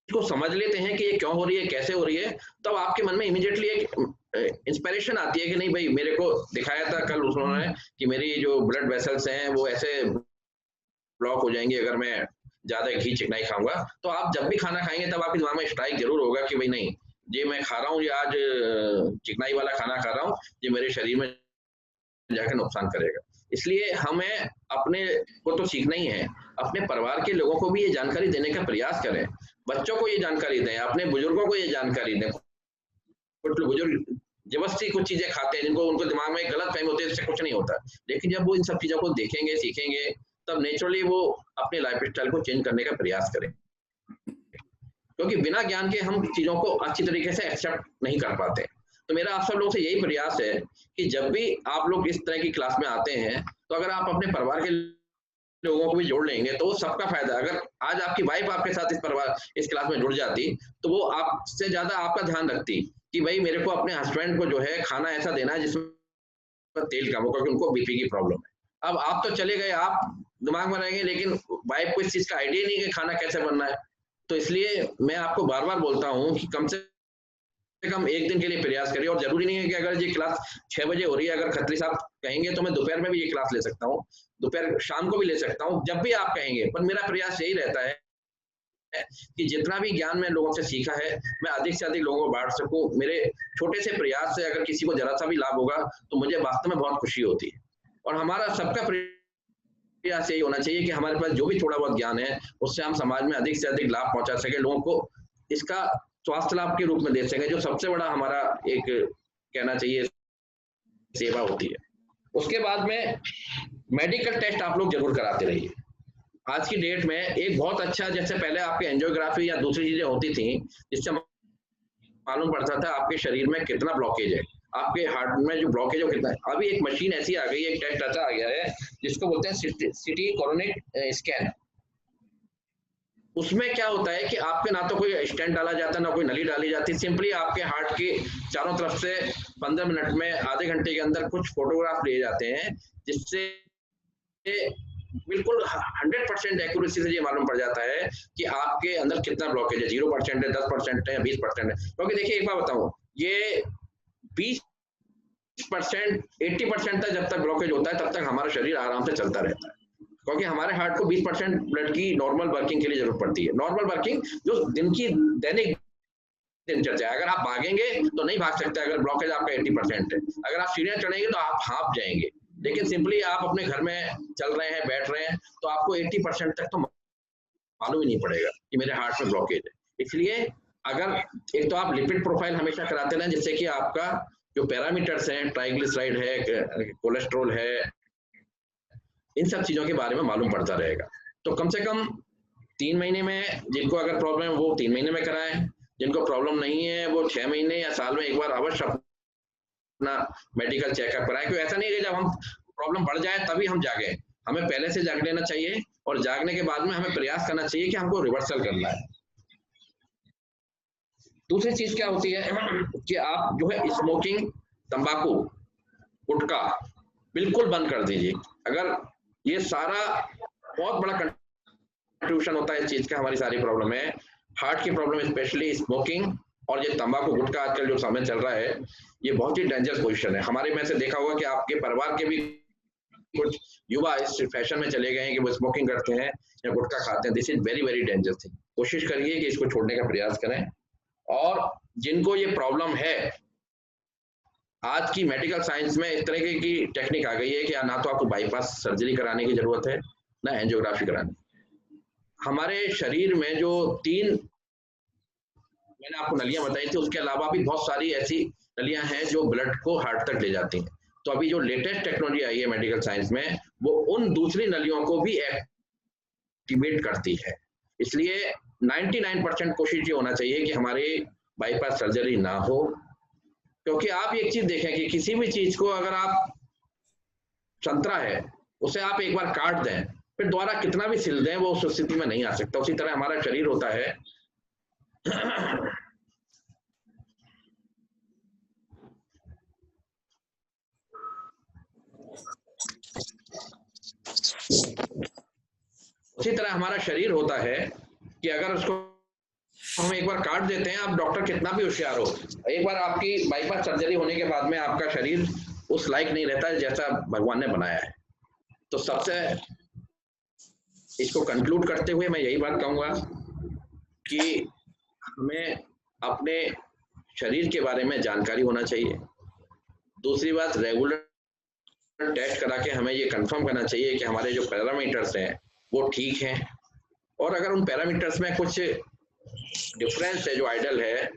को समझ लेते हैं कि ये क्यों हो रही है, कैसे हो रही है, तब तो आपके मन में इमीडिएटली एक इंस्पिरेशन आती है कि नहीं भाई, मेरे को दिखाया था कल उन्होंने कि मेरी जो ब्लड वेसल्स हैं वो ऐसे ब्लॉक हो जाएंगे अगर मैं ज्यादा घी चिकनाई खाऊंगा। तो आप जब भी खाना खाएंगे तब आपके दिमाग में स्ट्राइक जरूर होगा कि भाई नहीं, ये मैं खा रहा हूँ, ये आज चिकनाई वाला खाना खा रहा हूँ, ये मेरे शरीर में जाकर नुकसान करेगा। इसलिए हमें अपने को तो सीखना ही है, अपने परिवार के लोगों को भी ये जानकारी देने का प्रयास करें, बच्चों को ये जानकारी दें, अपने बुजुर्गों को ये जानकारी दें। कुछ बुजुर्ग जबरदस्ती कुछ चीजें खाते हैं जिनको उनको दिमाग में गलत फहमी होती है, इससे कुछ नहीं होता, लेकिन जब वो इन सब चीजों को देखेंगे, सीखेंगे, तब नेचुरली वो अपने लाइफ स्टाइल को चेंज करने का प्रयास करें। क्योंकि बिना ज्ञान के हम चीजों को अच्छी तरीके से एक्सेप्ट नहीं कर पाते। तो मेरा आप सब लोगों से यही प्रयास है कि जब भी आप लोग इस तरह की क्लास में आते हैं, तो अगर आप अपने परिवार के लोगों को भी जोड़ लेंगे तो सबका फायदा। अगर आज आपकी वाइफ आपके साथ इस क्लास में जुड़ जाती, तो वो आपसे ज्यादा आपका ध्यान रखती कि भाई मेरे को अपने हस्बैंड को जो है खाना ऐसा देना है जिसमें तेल कम हो, क्योंकि उनको बीपी की प्रॉब्लम है। अब आप तो चले गए, आप दिमाग में रहेंगे, लेकिन वाइफ को इस चीज का आइडिया नहीं कि खाना कैसे बनना है। तो इसलिए मैं आपको बार बार बोलता हूँ कि कम से कम एक दिन के लिए प्रयास करिए। और जरूरी नहीं है कि अगर ये क्लास 6 बजे हो रही है, अगर खत्री साहब कहेंगे तो मैं दोपहर में भी ये क्लास ले सकता हूँ, दोपहर शाम को भी ले सकता हूँ, जब भी आप कहेंगे। पर मेरा प्रयास यही रहता है कि जितना भी ज्ञान मैं लोगों से सीखा है, मैं अधिक से अधिक लोगों को बांट सकूं। मेरे छोटे से प्रयास से अगर किसी को जरा सा भी लाभ होगा तो मुझे वास्तव में बहुत खुशी होती है। और हमारा सबका प्रयास यही होना चाहिए कि हमारे पास जो भी थोड़ा बहुत ज्ञान है उससे हम समाज में अधिक से अधिक लाभ पहुंचा सके, लोगों को इसका स्वास्थ्य लाभ के रूप में दे सके, जो सबसे बड़ा हमारा एक कहना चाहिए सेवा होती है। उसके बाद में मेडिकल टेस्ट आप लोग जरूर कराते रहिए। आज की डेट में एक बहुत अच्छा, जैसे पहले आपके एंजियोग्राफी या दूसरी चीजें होती थी जिससे मालूम पड़ता था आपके शरीर में कितना ब्लॉकेज है, आपके हार्ट में जो ब्लॉकेज है कितना है। अभी एक मशीन ऐसी आ गई है, एक टेस्ट ऐसा आ गया है जिसको बोलते हैं सिटी कोरोनिक स्कैन। उसमें क्या होता है कि आपके ना तो कोई स्टेंट डाला जाता है, ना कोई नली डाली जाती, सिंपली आपके हार्ट के चारों तरफ से 15 मिनट में, आधे घंटे के अंदर कुछ फोटोग्राफ लिए जाते हैं, जिससे बिल्कुल 100% एक्यूरेसी से ये मालूम पड़ जाता है कि आपके अंदर कितना ब्लॉकेज है, 0% है, 10% है, 20% है। क्योंकि देखिए एक बात बताऊं, ये 20% 80% तक जब तक ब्लॉकेज होता है तब तक हमारा शरीर आराम से चलता रहता है, क्योंकि हमारे हार्ट को 20% ब्लड की नॉर्मल वर्किंग के लिए जरूरत पड़ती है। नॉर्मल वर्किंग जो दिन की दैनिक दिनचर्या है। अगर आप भागेंगे तो नहीं भाग सकते अगर ब्लॉकेज आपका 80% है। अगर आप सीढ़ियां चढ़ेंगे तो आप हाँफ जाएंगे, लेकिन सिंपली आप अपने घर में चल रहे हैं, बैठ रहे हैं, तो आपको 80% तक तो मालूम ही नहीं पड़ेगा कि मेरे हार्ट में ब्लॉकेज है। इसलिए अगर एक तो आप लिपिड प्रोफाइल हमेशा कराते रहें, जिससे कि आपका जो पैरामीटर्स हैं, ट्राइग्लिसराइड है, कोलेस्ट्रॉल है, इन सब चीजों के बारे में मालूम पड़ता रहेगा। तो कम से कम 3 महीने में, जिनको अगर प्रॉब्लम है वो 3 महीने में कराएं, जिनको प्रॉब्लम नहीं है वो 6 महीने या साल में एक बार अवश्य अपना मेडिकल चेकअप कराएं। क्योंकि ऐसा नहीं है कि जब हम प्रॉब्लम बढ़ जाए तभी हम जागे, हमें पहले से जाग लेना चाहिए और जागने के बाद में हमें प्रयास करना चाहिए कि हमको रिवर्सल करना है। दूसरी चीज क्या होती है कि आप जो है स्मोकिंग, तंबाकू, गुटखा बिल्कुल बंद कर दीजिए। अगर ये सारा बहुत बड़ा कंट्रीब्यूशन होता है इस चीज का, हमारी सारी प्रॉब्लम है, हार्ट की प्रॉब्लम स्पेशली स्मोकिंग और ये तंबाकू गुटखा आजकल जो समय चल रहा है, ये बहुत ही डेंजरस पोजीशन है। हमारे में से देखा होगा कि आपके परिवार के भी कुछ युवा इस फैशन में चले गए हैं कि वो स्मोकिंग करते हैं या गुटखा खाते हैं। This is very very dangerous thing. कोशिश करिए कि इसको छोड़ने का प्रयास करें। और जिनको ये प्रॉब्लम है आज की मेडिकल साइंस में इस तरह की टेक्निक आ गई है कि ना तो आपको बाईपास सर्जरी कराने की जरूरत है, ना एंजियोग्राफी करानी। हमारे शरीर में जो 3 मैंने आपको नलियां बताई थी, उसके अलावा भी बहुत सारी ऐसी नलियां हैं जो ब्लड को हार्ट तक ले जाती हैं। तो अभी जो लेटेस्ट टेक्नोलॉजी आई है मेडिकल साइंस में, वो उन दूसरी नलियों को भी एक्टिवेट करती है। इसलिए 99% कोशिश ये होना चाहिए कि हमारे बाईपास सर्जरी ना हो, क्योंकि आप एक चीज देखें कि किसी भी चीज को अगर आप संतरा है, उसे आप एक बार काट दें, फिर दोबारा कितना भी सिल दें वो उस स्थिति में नहीं आ सकता। उसी तरह हमारा शरीर होता है। उसी तरह हमारा शरीर होता है कि अगर उसको हम एक बार काट देते हैं, आप डॉक्टर कितना भी होशियार हो, एक बार आपकी बाईपास सर्जरी होने के बाद में आपका शरीर उस लायक नहीं रहता है जैसा भगवान ने बनाया है। तो सबसे इसको कंक्लूड करते हुए मैं यही बात कहूंगा कि हमें अपने शरीर के बारे में जानकारी होना चाहिए। दूसरी बात, रेगुलर टेस्ट करा के हमें ये कंफर्म करना चाहिए कि हमारे जो पैरामीटर्स हैं वो ठीक हैं, और अगर उन पैरामीटर्स में कुछ डिफरेंस है जो आइडल है,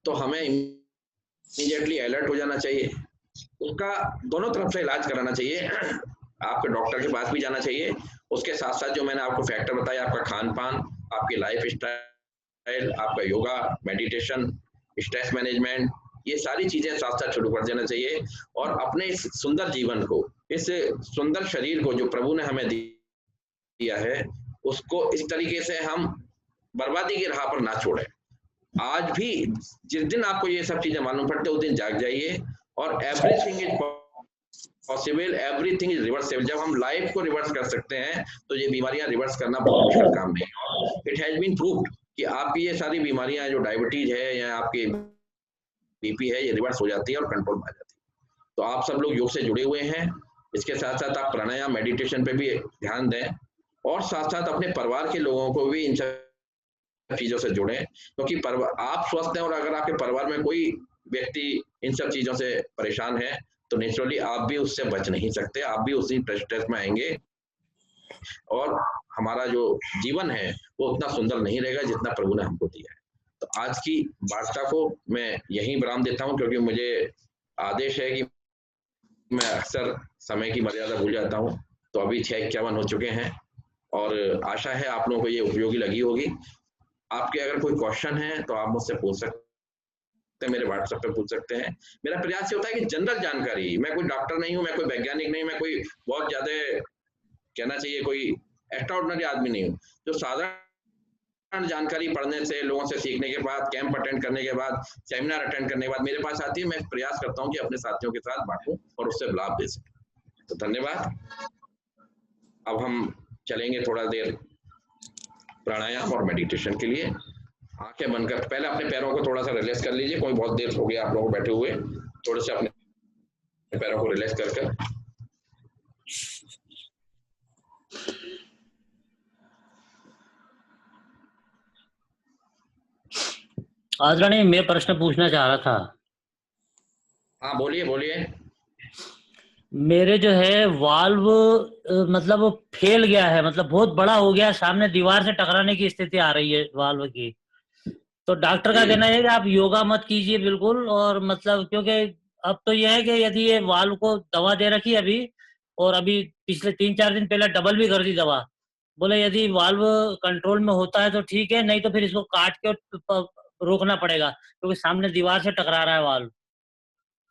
तो हमें इमीडिएटली अलर्ट हो जाना चाहिए। उसका दोनों तरफ से इलाज कराना चाहिए। आपके डॉक्टर के पास भी जाना चाहिए, उसके साथ साथ जो मैंने आपको फैक्टर बताया, आपका खान पान, आपकी लाइफ स्टाइल, आपका योगा, मेडिटेशन, स्ट्रेस मैनेजमेंट, ये सारी चीजें साथ साथ शुरू कर देना चाहिए। और अपने इस सुंदर जीवन को, इस सुंदर शरीर को जो प्रभु ने हमें दिया है, उसको इस तरीके से हम बर्बादी की राह पर ना छोड़ें। आज भी जिस दिन आपको ये सब चीजें मालूम पड़ते उस दिन जाग जाइए, और everything is possible, everything is reversible. जब हम लाइफ को रिवर्स कर सकते हैं तो ये बीमारियां रिवर्स करना बहुत मुश्किल काम नहीं है। इट हैज बीन प्रूव्ड कि आपकी ये सारी बीमारियां जो डायबिटीज है या आपकी बीपी है, ये रिवर्स हो जाती है और कंट्रोल में आ जाती है। तो आप सब लोग योग से जुड़े हुए हैं, इसके साथ साथ आप प्राणायाम, मेडिटेशन पे भी ध्यान दें, और साथ साथ अपने परिवार के लोगों को भी इन सब चीजों से जोड़ें, क्योंकि आप स्वस्थ हैं और अगर आपके परिवार में कोई व्यक्ति इन सब चीजों से परेशान है तो नेचुरली आप भी उससे बच नहीं सकते, आप भी उसी स्ट्रेस में आएंगे, और हमारा जो जीवन है वो उतना सुंदर नहीं रहेगा जितना प्रभु ने हमको दिया है। तो आज की वार्ता को मैं यहीं विराम देता हूं, क्योंकि मुझे आदेश है कि मैं अक्सर समय की मर्यादा भूल जाता हूं। तो अभी 6:51 हो चुके हैं, और आशा है आप लोगों को ये उपयोगी लगी होगी। आपके अगर कोई क्वेश्चन है तो आप मुझसे पूछ सकते हैं, मेरे व्हाट्सएप पे पूछ सकते हैं। मेरा प्रयास ये होता है कि जनरल जानकारी, मैं कोई डॉक्टर नहीं हूँ, मैं कोई वैज्ञानिक नहीं, मैं कोई बहुत ज्यादा कहना चाहिए कोई एक्स्ट्राऑर्डिनरी आदमी नहीं हूँ। जो साधारण जानकारी पढ़ने से, लोगों से सीखने के बाद, कैंप अटेंड करने के बाद, सेमिनार अटेंड करने के बाद मेरे पास आती है, मैं प्रयास करता हूँ कि अपने साथियों के साथ बांटूं और उससे लाभ दे सकूं। तो धन्यवाद। अब हम चलेंगे थोड़ा देर प्राणायाम और मेडिटेशन के लिए। आंखें बंद कर पहले अपने पैरों को थोड़ा सा रिलैक्स कर लीजिए। कोई बहुत देर हो गया आप लोगों को बैठे हुए, थोड़े से अपने पैरों को रिलैक्स कर आदरणीय, मैं प्रश्न पूछना चाह रहा था। हाँ बोलिए बोलिए। मेरे जो है वाल्व मतलब फैल गया है, मतलब बहुत बड़ा हो गया, सामने दीवार से टकराने की स्थिति आ रही है वाल्व की। तो डॉक्टर का कहना है कि आप योगा मत कीजिए बिल्कुल, और मतलब क्योंकि अब तो यह है कि यदि ये वाल्व को दवा दे रखी है अभी, और अभी पिछले 3-4 दिन पहले डबल भी कर दी दवा। बोले यदि वाल्व कंट्रोल में होता है तो ठीक है, नहीं तो फिर इसको काट के रोकना पड़ेगा, क्योंकि सामने दीवार से टकरा रहा है वाल्व,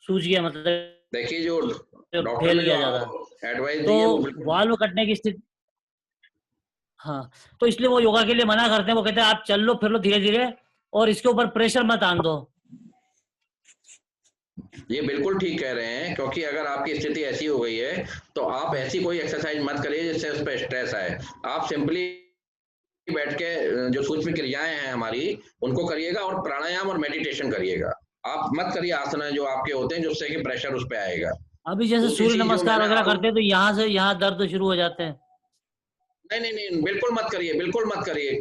सूज गया, मतलब देखिए जो डॉक्टर फैल ने जो गया ज्यादा। आपको एडवाइस तो दी है वो बिल्कुल वाल्व कटने की स्थिति, हाँ, तो इसलिए वो योगा के लिए मना करते हैं। वो कहते हैं आप चल लो फिर लो धीरे धीरे, और इसके ऊपर प्रेशर मत आन दो। ये बिल्कुल ठीक कह रहे हैं, क्योंकि अगर आपकी स्थिति ऐसी हो गई है तो आप ऐसी कोई एक्सरसाइज मत करिए जिससे उस पर स्ट्रेस आए। आप सिंपली बैठ के जो सूक्ष्म क्रियाएं हैं हमारी उनको करिएगा, और प्राणायाम और मेडिटेशन करिएगा। आप मत करिए आसन जो आपके होते हैं जिससे कि प्रेशर उस पर आएगा। अभी जैसे दूसरी सूर्य चीज जो नमस्कार मैंने वगैरह आपको, करते हैं तो यहाँ से यहाँ दर्द शुरू हो जाते हैं। नहीं नहीं नहीं, बिल्कुल मत करिए, बिल्कुल मत करिए,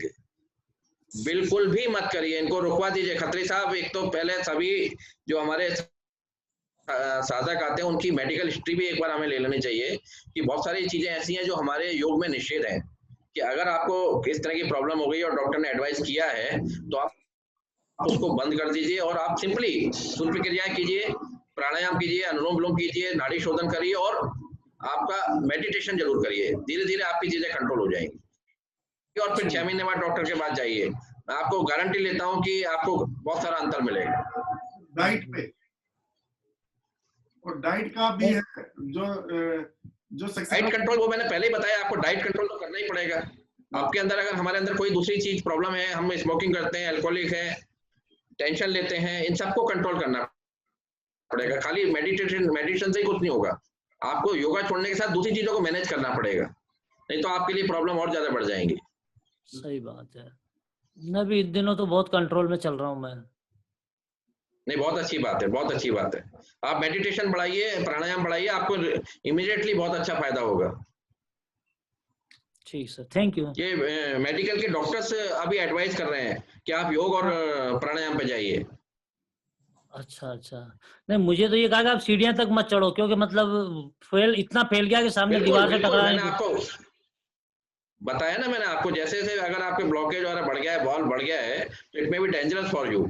बिल्कुल भी मत करिए। इनको रुकवा दीजिए। खत्री साहब, एक तो पहले सभी जो हमारे साधक आते हैं उनकी मेडिकल हिस्ट्री भी एक बार हमें ले लेनी चाहिए कि बहुत सारी चीजें ऐसी हैं जो हमारे योग में निषेध हैं कि अगर आपको इस तरह की प्रॉब्लम हो गई और डॉक्टर ने एडवाइस किया है तो आप उसको बंद कर दीजिए और आप सिंपली सूर्य क्रियाएं कीजिए, प्राणायाम कीजिए, अनुलोम विलोम कीजिए, नाड़ी शोधन करिए और आपका मेडिटेशन जरूर करिए। धीरे धीरे आपकी चीजें कंट्रोल हो जाएंगी और फिर 6 महीने बाद डॉक्टर के पास जाइए। मैं आपको गारंटी लेता हूं कि आपको बहुत सारा अंतर मिलेगा। डाइट पे, और डाइट का भी है जो डाइट कंट्रोल, वो मैंने पहले ही बताया आपको, डाइट कंट्रोल तो करना ही पड़ेगा। आपके अंदर अगर हमारे अंदर कोई दूसरी चीज प्रॉब्लम है, हम स्मोकिंग करते हैं, अल्कोहलिक है, टेंशन लेते हैं, इन सबको कंट्रोल करना पड़ेगा। खाली मेडिटेशन से ही कुछ नहीं होगा, आपको योगा छोड़ने के साथ दूसरी चीजों को मैनेज करना पड़ेगा, नहीं तो आपके लिए प्रॉब्लम और ज्यादा बढ़ जाएंगी। सही बात है। मैं भी इन दिनों तो बहुत कंट्रोल में चल रहा हूँ मैं। नहीं, बहुत अच्छी बात है, बहुत अच्छी बात है। आप मेडिटेशन बढ़ाइए, प्राणायाम बढ़ाइए, आपको इमीडिएटली बहुत अच्छा फायदा होगा। ठीक सर, थैंक यू। ये मेडिकल के डॉक्टर्स अभी एडवाइस कर रहे हैं कि आप योग और प्राणायाम पे जाइए। अच्छा अच्छा, नहीं मुझे तो ये कहा कि आप सीढ़ियां तक मत चढ़ो, क्योंकि मतलब इतना फैल गया कि सामने दीवार से टकराने मैंने आपको बताया ना, मैंने आपको जैसे जैसे अगर आपके ब्लॉकेज वगैरह बढ़ गया है, बॉल बढ़ गया है, तो it may be dangerous for you.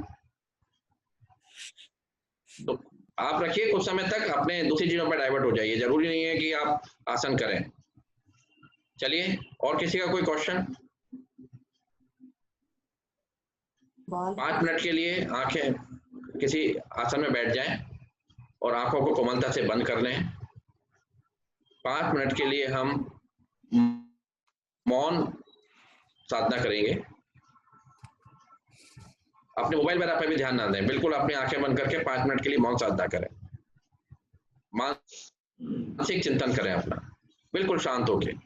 तो आप रखिए, कुछ समय तक अपने दूसरी चीजों पर डाइवर्ट हो जाइए, जरूरी नहीं है कि आप आसन करें। चलिए, और किसी का कोई क्वेश्चन? 5 मिनट के लिए आंखें किसी आसन में बैठ जाएं और आंखों को कोमलता से बंद कर लें। 5 मिनट के लिए हम मौन साधना करेंगे। अपने मोबाइल वगैरह पर भी ध्यान ना दें, बिल्कुल अपनी आंखें बंद करके 5 मिनट के लिए मौन साधना करें। मानसिक चिंतन करें अपना, बिल्कुल शांत होके।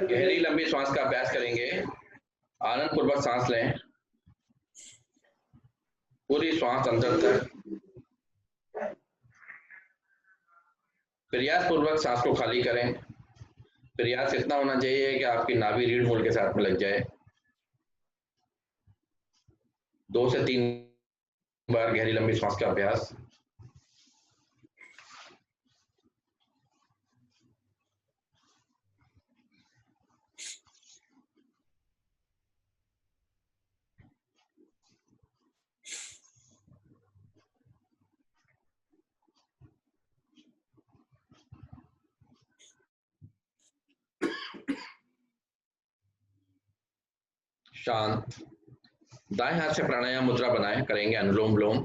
गहरी लंबी श्वास का अभ्यास करेंगे। आनंद पूर्वक सांस लें, पूरी श्वास अंदर तक। प्रयास पूर्वक सांस को खाली करें। प्रयास इतना होना चाहिए कि आपकी नाभि रीढ़ मूल के साथ में लग जाए। 2 से 3 बार गहरी लंबी श्वास का अभ्यास। शांत। दाएं हाथ से प्राणायाम मुद्रा बनाएं, करेंगे अनुलोम विलोम।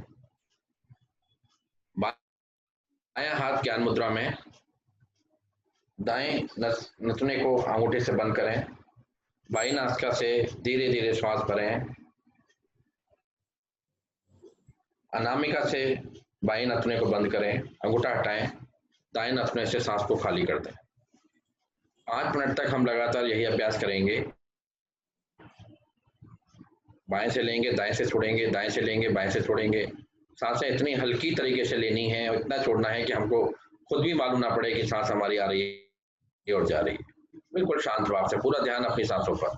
बायां हाथ ज्ञान मुद्रा में, दाएं नथुने को अंगूठे से बंद करें। बाईं नासिका से धीरे धीरे श्वास भरें। अनामिका से बाईं नथुने को बंद करें, अंगूठा हटाएं, दाएं नथुने से सांस को खाली कर दें। 5 मिनट तक हम लगातार यही अभ्यास करेंगे। बाएं से लेंगे, दाएं से छोड़ेंगे, दाएं से लेंगे, बाएं से छोड़ेंगे। सांसें इतनी हल्की तरीके से लेनी है और इतना छोड़ना है कि हमको खुद भी मालूम ना पड़े कि सांस हमारी आ रही ओर जा रही है। बिल्कुल शांत भाव से, पूरा ध्यान अपनी सांसों पर।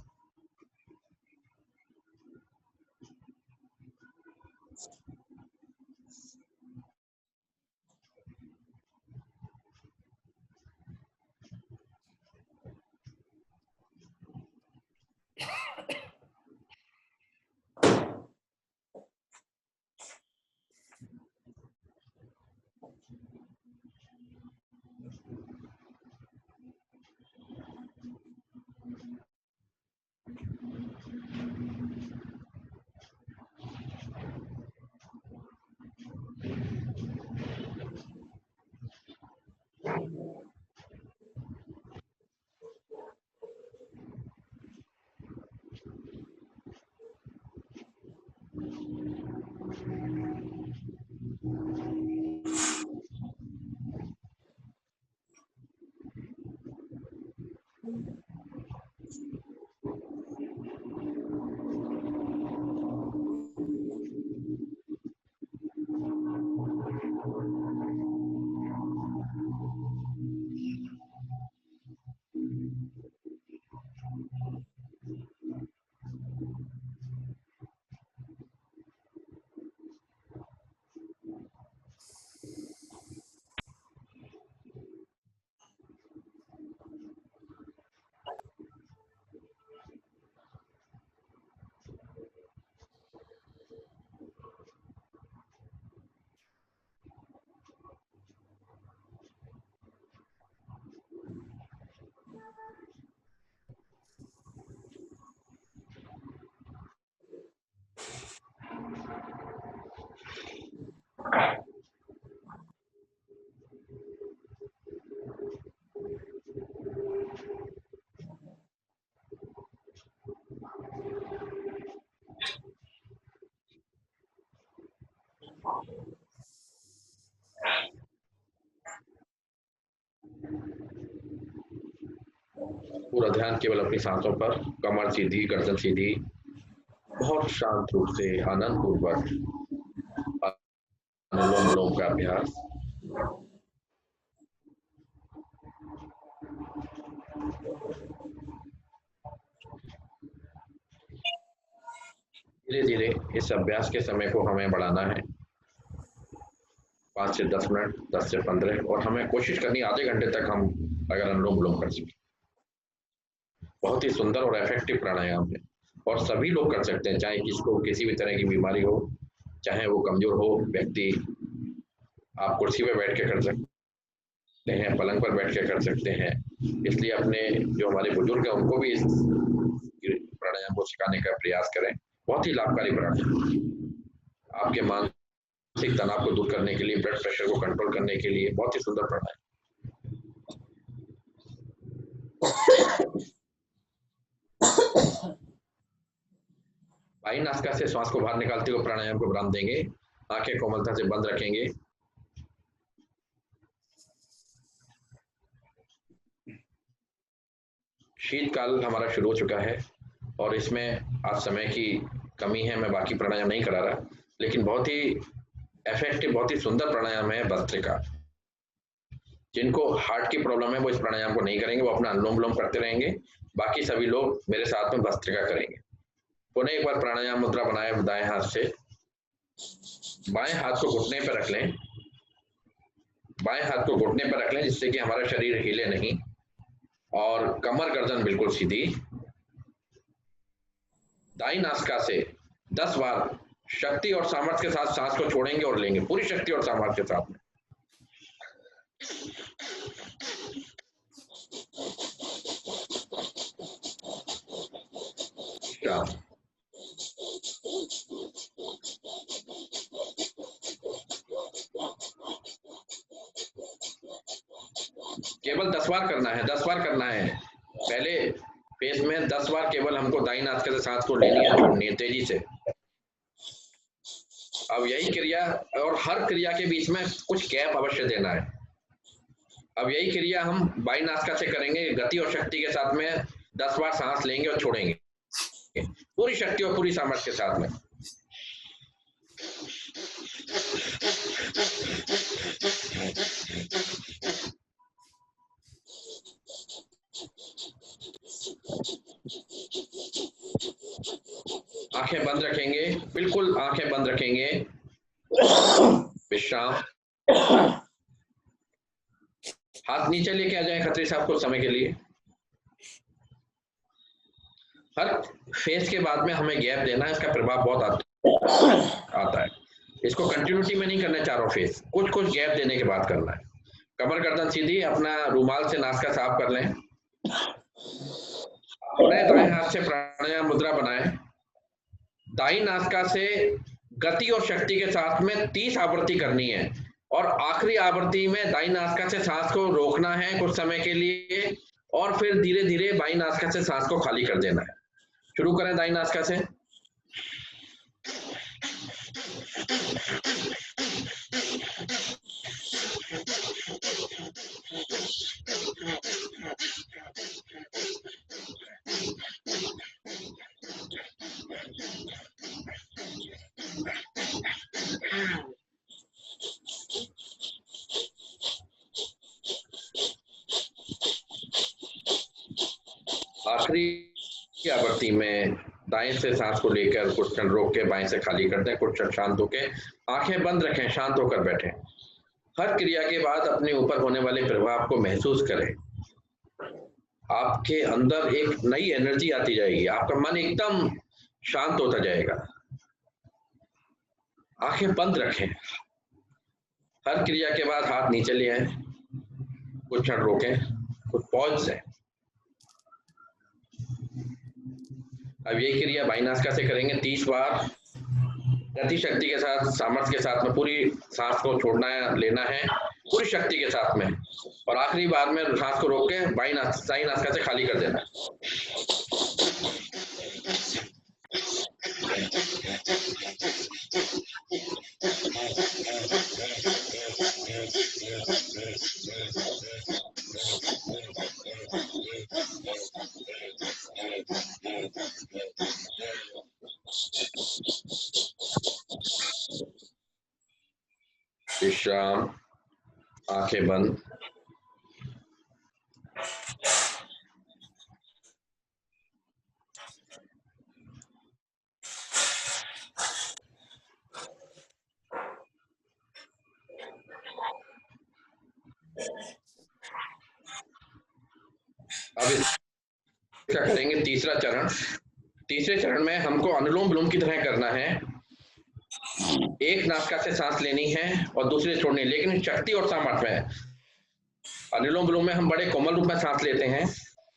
पूरा ध्यान केवल अपनी सांसों पर, कमर सीधी, गर्दन सीधी, बहुत शांत रूप से आनंद पूर्वक अनुलोम विलोम का अभ्यास। धीरे धीरे इस अभ्यास के समय को हमें बढ़ाना है, 5 से 10 मिनट, 10 से 15, और हमें कोशिश करनी आधे घंटे तक हम अगर अनुलोम विलोम कर सकें। बहुत ही सुंदर और इफेक्टिव प्राणायाम है और सभी लोग कर सकते हैं, चाहे किसको किसी भी तरह की बीमारी हो, चाहे वो कमजोर हो व्यक्ति। आप कुर्सी पे बैठ के कर सकते हैं, पलंग पर बैठ के कर सकते हैं। इसलिए अपने जो हमारे बुजुर्ग हैं उनको भी इस प्राणायाम को सिखाने का प्रयास करें। बहुत ही लाभकारी प्राणायाम, आपके मानसिक तनाव को दूर करने के लिए, ब्लड प्रेशर को कंट्रोल करने के लिए बहुत ही सुंदर प्राणायाम। बाई नासिका से श्वास को बाहर निकालते हुए प्राणायाम को विराम देंगे। आंखें कोमलता से बंद रखेंगे। शीतकाल हमारा शुरू हो चुका है और इसमें आज समय की कमी है, मैं बाकी प्राणायाम नहीं करा रहा, लेकिन बहुत ही इफेक्टिव, बहुत ही सुंदर प्राणायाम है भस्त्रिका। जिनको हार्ट की प्रॉब्लम है वो इस प्राणायाम को नहीं करेंगे, वो अपना अनुलोम विलोम करते रहेंगे। बाकी सभी लोग मेरे साथ में भस्त्रिका करेंगे। पुनः एक बार प्राणायाम मुद्रा बनाए दाएं हाथ से, बाएं हाथ को घुटने पर रख लें, बाएं हाथ को घुटने पर रख लें जिससे कि हमारा शरीर हिले नहीं, और कमर गर्दन बिल्कुल सीधी। दाईं नासिका से 10 बार शक्ति और सामर्थ्य के साथ सांस को छोड़ेंगे और लेंगे, पूरी शक्ति और सामर्थ्य के साथ में। केवल 10 बार करना है, 10 बार करना है। पहले फेज में 10 बार केवल हमको दाईं नासिका से सांस को लेनी है, छोड़नी है तेजी से। अब यही क्रिया, और हर क्रिया के बीच में कुछ गैप अवश्य देना है। अब यही क्रिया हम बाईं नासिका से करेंगे, गति और शक्ति के साथ में 10 बार सांस लेंगे और छोड़ेंगे, पूरी शक्ति और पूरी सामर्थ्य के साथ में। आंखें बंद रखेंगे, बिल्कुल आंखें बंद रखेंगे। विश्राम। हाथ नीचे लेके आ जाएं खत्री साहब कुछ समय के लिए। हर फेस के बाद में हमें गैप देना है, इसका प्रभाव बहुत आता है। इसको कंटिन्यूटी में नहीं करना, चारों फेस कुछ कुछ गैप देने के बाद करना है। कमर गर्दन सीधी, अपना रुमाल से नाक साफ कर लें। अपने दाएं हाथ से प्राणायाम मुद्रा बनाएं। दाई नासिका से गति और शक्ति के साथ में 30 आवृत्ति करनी है और आखिरी आवृत्ति में दाई नासिका से सांस को रोकना है कुछ समय के लिए और फिर धीरे धीरे बाई नासिका से सांस को खाली कर देना है। शुरू करें दाई नासिका से। आखिरी आवृत्ति में दाएं से सांस को लेकर कुछ क्षण रोक के बाएं से खाली कर दें, कुछ क्षण शांत होकर आंखें बंद रखें, शांत होकर बैठें। हर क्रिया के बाद अपने ऊपर होने वाले प्रभाव को महसूस करें। आपके अंदर एक नई एनर्जी आती जाएगी, आपका मन एकदम शांत होता जाएगा। आंखें बंद रखें। हर क्रिया के बाद हाथ नीचे ले आए, कुछ क्षण रोकें, कुछ पॉज है। अब ये क्रिया बाई नासिका से करेंगे 30 बार। गति शक्ति के साथ, सामर्थ्य के साथ में पूरी सांस को छोड़ना है, लेना है पूरी शक्ति के साथ में और आखिरी बार में सांस को रोक के बाई नासिका से खाली कर देना है। विश्राम, आंखें बंद। अब इसका करेंगे तीसरा चरण। तीसरे चरण में हमको अनुलोम विलोम की तरह करना है। एक नासिका से सांस लेनी है और दूसरे छोड़नी है, लेकिन शक्ति और सामर्थ्य में। अनुलोम विलोम में हम बड़े कोमल रूप में सांस लेते हैं,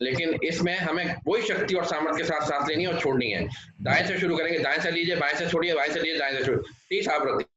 लेकिन इसमें हमें वही शक्ति और सामर्थ्य के साथ सांस लेनी है और छोड़नी है। दाएं से शुरू करेंगे, दाएं से लीजिए, बाएं से छोड़िए, बाएं से लीजिए, दाएं से छोड़िए। 30 आवृत्ति।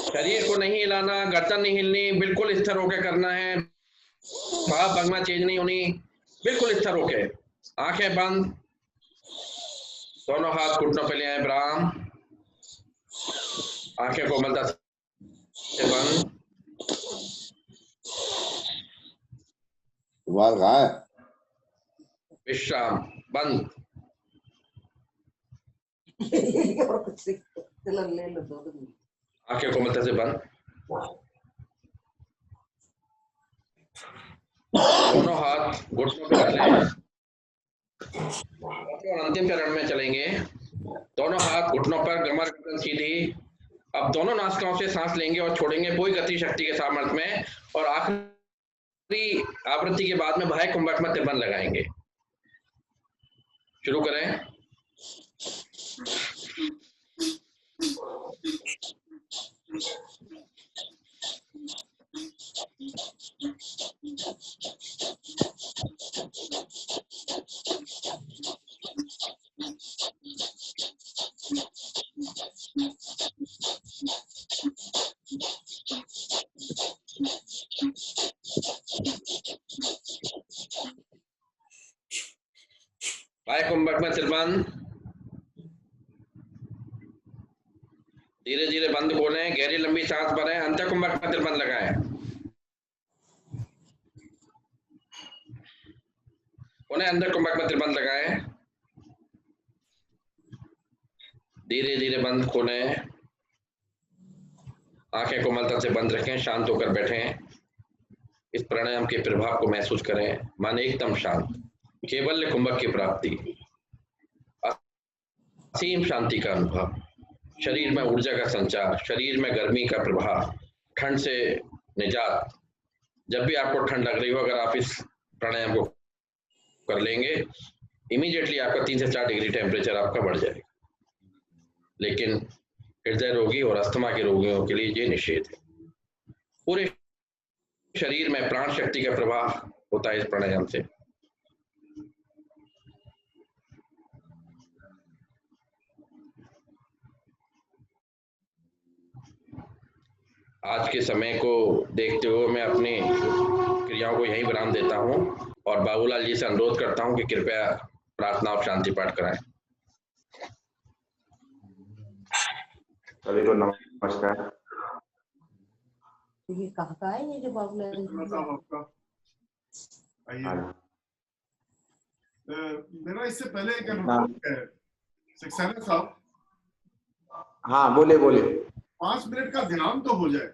शरीर को नहीं हिलाना, गर्दन नहीं हिलनी, बिल्कुल स्थिर होकर करना है। भाव भंगमा चेंज नहीं होनी, बिल्कुल स्थिर होके। आंखें बंद, दोनों हाथ घुटनों पे ले आए, विराम। आंखें कोमलता से बंद। विश्राम, बंद। आंखें कोमलता से बंद। दोनों हाथ घुटनों पे रख लें। अंतिम चरण में चलेंगे। दोनों हाथ घुटनों पर, कमर गर्दन सीधी। अब दोनों नासिकाओं से सांस लेंगे और छोड़ेंगे पूरी गति शक्ति के सामर्थ्य में और आखिरी आवृत्ति के बाद में बाह्य कुंभक में तिब्बन लगाएंगे। शुरू करें। बाह्य कुंभक में तिब्बन। धीरे धीरे बंद खोलें, गहरी लंबी सांस भरें, अंत कुंभक में तिलबंध लगाएं। उन्हें अंदर कुंभक में तिलबंध लगाएं। धीरे धीरे बंद खोलें, आंखें कोमलता से बंद रखें, शांत होकर बैठें। इस प्राणायाम के प्रभाव को महसूस करें। मन एकदम शांत, केवल कुंभक की प्राप्ति, असीम शांति का अनुभव, शरीर में ऊर्जा का संचार, शरीर में गर्मी का प्रभाव, ठंड से निजात। जब भी आपको ठंड लग रही हो, अगर आप इस प्राणायाम को कर लेंगे, इमीडिएटली आपका 3 से 4 डिग्री टेम्परेचर आपका बढ़ जाएगा। लेकिन हृदय रोगी और अस्थमा के रोगियों के लिए ये निषेध है। पूरे शरीर में प्राण शक्ति का प्रवाह होता है इस प्राणायाम से। आज के समय को देखते हुए मैं अपनी क्रियाओं को यहीं विराम देता हूं और बाबूलाल जी से अनुरोध करता हूं कि कृपया प्रार्थना और शांति पाठ कराएं। सभी को नमस्कार। ये कहाँ का है ये जो बाबूलाल साहब आपका आइए। मेरा इससे पहले एक अनुरोध है सक्सेना साहब। हाँ बोले बोले। 5 मिनट का ध्यान तो हो जाए।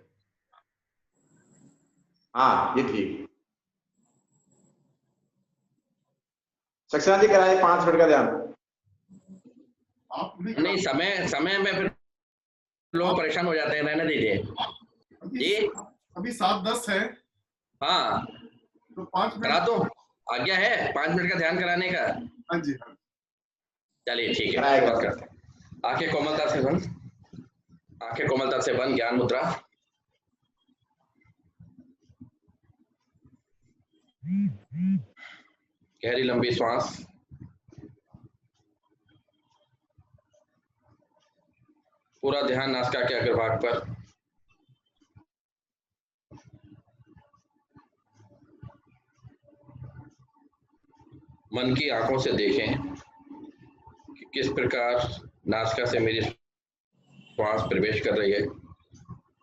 हाँ ये ठीक। सक्सेना जी कराए 5 मिनट का ध्यान। आप नहीं, समय में फिर लोग परेशान हो जाते हैं, रहने दीजिए जी। अभी 7:10 है। हाँ तो 5 मिनट करा दो, आज्ञा है 5 मिनट का ध्यान कराने का। हाँ जी हाँ। चलिए ठीक है, शुरुआत करते हैं। आंखें कोमलता से बंद, आंखें कोमलता से बंद, ज्ञान मुद्रा। गहरी लंबी श्वास, पूरा ध्यान नासिका के अग्रभाग पर। मन की आंखों से देखें कि किस प्रकार नासिका से मेरी श्वास प्रवेश कर रही है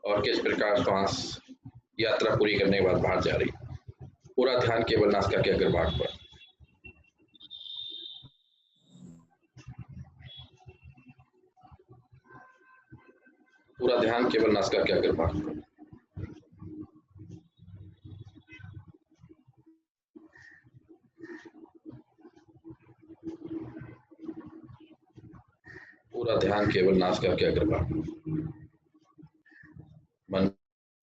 और किस प्रकार श्वास यात्रा पूरी करने के बाद बाहर जा रही है। पूरा ध्यान केवल नासिका के अग्रभाग पर। पूरा ध्यान केवल नासिका के अग्रभाग पर। पूरा ध्यान केवल नासिका के अग्रभाग। मन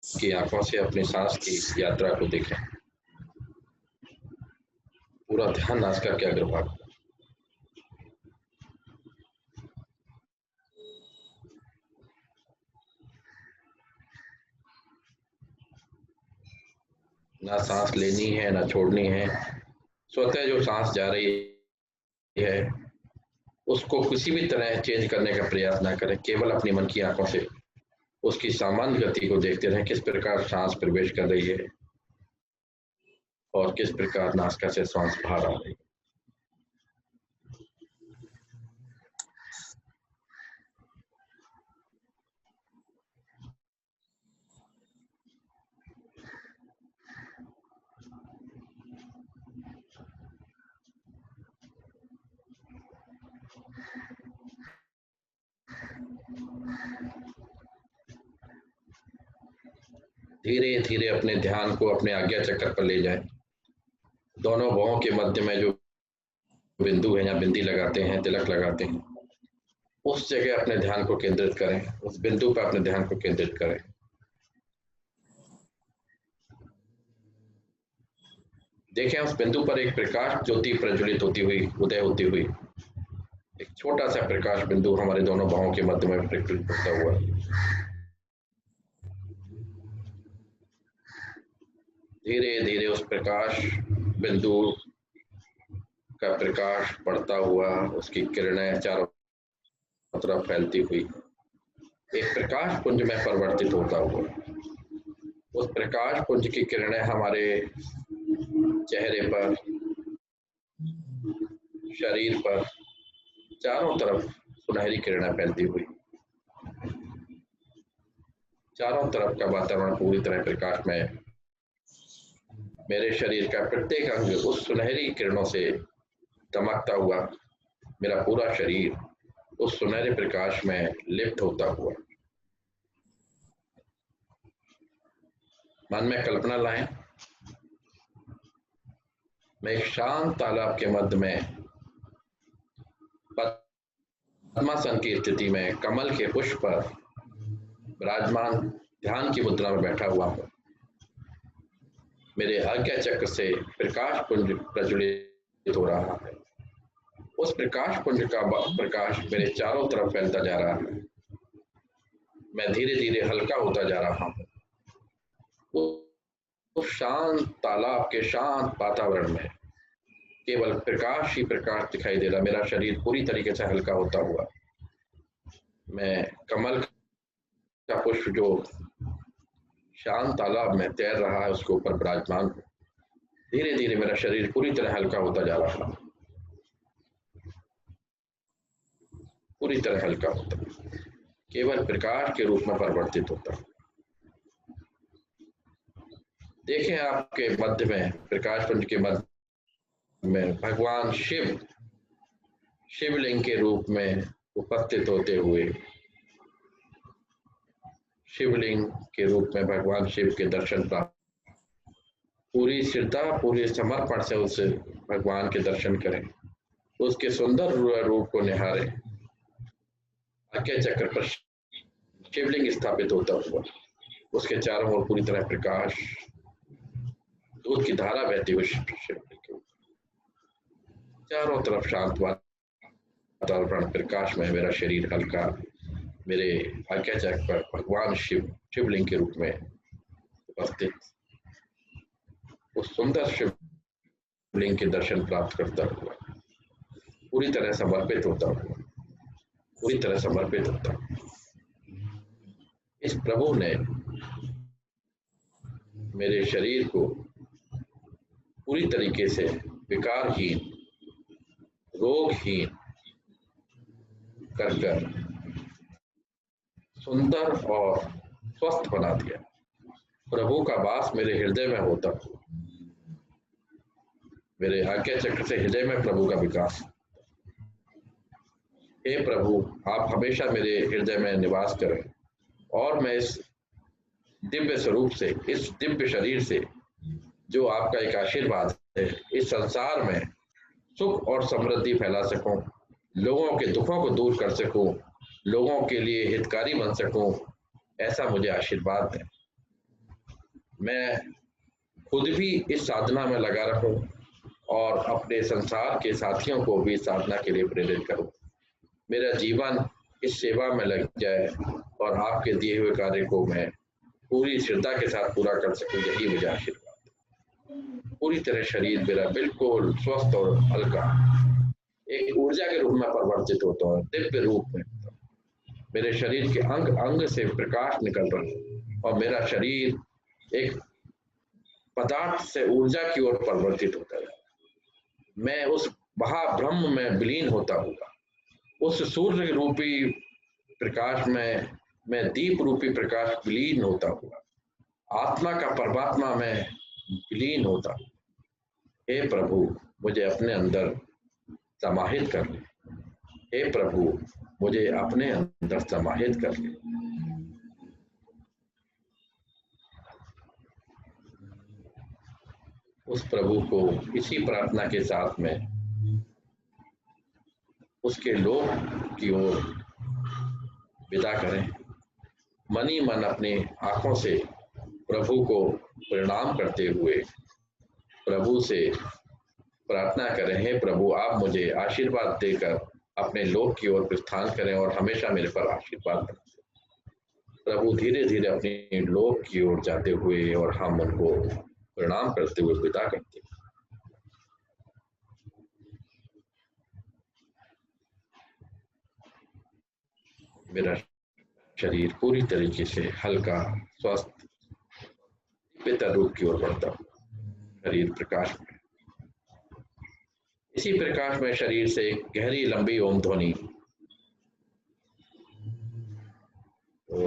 की आंखों से अपनी सांस की यात्रा को देखें। पूरा ध्यान नासिका के अग्रभाग। ना सांस लेनी है ना छोड़नी है, स्वतः जो सांस जा रही है उसको किसी भी तरह चेंज करने का प्रयास ना करें। केवल अपनी मन की आंखों से उसकी सामान्य गति को देखते रहें, किस प्रकार सांस प्रवेश कर रही है और किस प्रकार नासिका से सांस बाहर आ रही है। धीरे धीरे अपने ध्यान को अपने आज्ञा चक्र पर ले जाएं। दोनों भौहों के मध्य में जो बिंदु है, या बिंदी लगाते हैं, तिलक लगाते हैं, उस जगह अपने ध्यान को केंद्रित करें। उस बिंदु पर अपने ध्यान को केंद्रित करें। देखें उस बिंदु पर एक प्रकाश ज्योति प्रज्वलित होती हुई, उदय होती हुई, एक छोटा सा प्रकाश बिंदु हमारे दोनों भौहों के मध्य में प्रज्वलित होता हुआ। धीरे धीरे उस प्रकाश बिंदु का प्रकाश बढ़ता हुआ, उसकी किरणें चारों तरफ फैलती हुई एक प्रकाश पुंज में परिवर्तित होता हुआ। उस प्रकाश पुंज की किरणें हमारे चेहरे पर, शरीर पर, चारों तरफ सुनहरी किरणें फैलती हुई चारों तरफ का वातावरण पूरी तरह प्रकाशमय है। मेरे शरीर का प्रत्येक अंग उस सुनहरी किरणों से चमकता हुआ, मेरा पूरा शरीर उस सुनहरे प्रकाश में लिप्त होता हुआ। मन में कल्पना लाएं, मैं एक शांत तालाब के मध्य में पद्मासन की स्थिति में कमल के पुष्प पर विराजमान ध्यान की मुद्रा में बैठा हुआ हूँ। मेरे आज्ञा चक्र से प्रकाश पुंज प्रज्वलित हो रहा है। उस प्रकाश पुंज का प्रकाश मेरे चारों तरफ फैलता जा रहा है। मैं धीरे धीरे हल्का होता जा रहा हूँ। उस शांत तालाब के शांत वातावरण में केवल प्रकाश ही प्रकाश दिखाई दे रहा। मेरा शरीर पूरी तरीके से हल्का होता हुआ, मैं कमल का पुष्प जो शांत तालाब में तैर रहा है उसके ऊपर विराजमान हूँ। धीरे धीरे मेरा शरीर पूरी तरह हल्का होता जा रहा है, पूरी तरह हल्का होता है, केवल प्रकाश के रूप में परिवर्तित होता है। देखें आपके मध्य में, प्रकाश पुंज के मध्य में भगवान शिव शिवलिंग के रूप में उपस्थित होते हुए, शिवलिंग के रूप में भगवान शिव के दर्शन प्राप्त। पूरी श्रद्धा पूरे समर्पण से उस भगवान के दर्शन करें, उसके सुंदर रूप को निहारें। आज्ञा चक्र पर शिवलिंग स्थापित होता हुआ, उसके चारों ओर पूरी तरह प्रकाश, दूध की धारा बहती हुई शिवलिंग के ऊपर, चारों तरफ शांत वातावरण प्रकाश में मेरा शरीर हल्का, मेरे आज्ञा चक्र पर भगवान शिवलिंग के रूप में उपस्थित उस सुंदर शिवलिंग के दर्शन प्राप्त करता हुआ, पूरी तरह समर्पित होता हुआ, पूरी तरह समर्पित होता हुआ। इस प्रभु ने मेरे शरीर को पूरी तरीके से विकारहीन, रोगहीन कर सुंदर और स्वस्थ बना दिया। प्रभु का वास मेरे हृदय में होता हुआ, मेरे आज्ञा चक्र से हृदय में प्रभु का विकास। हे प्रभु, आप हमेशा मेरे हृदय में निवास करें और मैं इस दिव्य स्वरूप से, इस दिव्य शरीर से, जो आपका एक आशीर्वाद है, इस संसार में सुख और समृद्धि फैला सकूं, लोगों के दुखों को दूर कर सकूं, लोगों के लिए हितकारी बन सकूं, ऐसा मुझे आशीर्वाद दें। मैं खुद भी इस साधना में लगा रहूं और अपने संसार के साथियों को भी साधना के लिए प्रेरित करूं। मेरा जीवन इस सेवा में लग जाए और आपके दिए हुए कार्य को मैं पूरी श्रद्धा के साथ पूरा कर सकूं, यही मुझे आशीर्वाद है। पूरी तरह शरीर मेरा बिल्कुल स्वस्थ और हल्का, एक ऊर्जा के रूप में परिवर्तित होता है, दिव्य रूप में। मेरे शरीर के अंग अंग से प्रकाश निकल रहा है और मेरा शरीर एक पदार्थ से ऊर्जा की ओर परिवर्तित होता है। मैं उस महाब्रह्म में विलीन होता हुआ, उस सूर्य रूपी प्रकाश में मैं दीप रूपी प्रकाश विलीन होता हुआ, आत्मा का परमात्मा में विलीन होता। हे प्रभु, मुझे अपने अंदर समाहित कर ले। हे प्रभु, मुझे अपने अंदर समाहित कर ले। उस प्रभु को इसी प्रार्थना के साथ में उसके लोक की ओर विदा करें। मन ही मन अपनी आंखों से प्रभु को प्रणाम करते हुए प्रभु से प्रार्थना करें, हे प्रभु, आप मुझे आशीर्वाद देकर अपने लोक की ओर प्रस्थान करें और हमेशा मेरे पर आशीर्वाद बरसें। प्रभु धीरे धीरे अपने लोक की ओर जाते हुए और हम उनको प्रणाम करते हुए विदा करते हैं। मेरा शरीर पूरी तरीके से हल्का, स्वस्थ, बेहतर रूप की ओर बढ़ता हुआ, शरीर प्रकाश में। इसी प्रकाश में शरीर से एक गहरी लंबी ओम ध्वनि ओ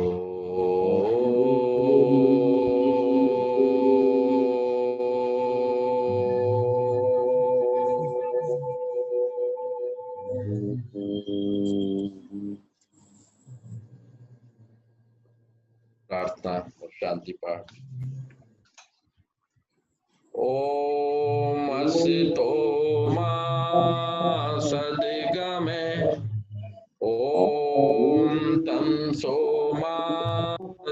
प्रार्थना और शांति पाठ। ओम असतो मा सद्गमे ओम तमसो मा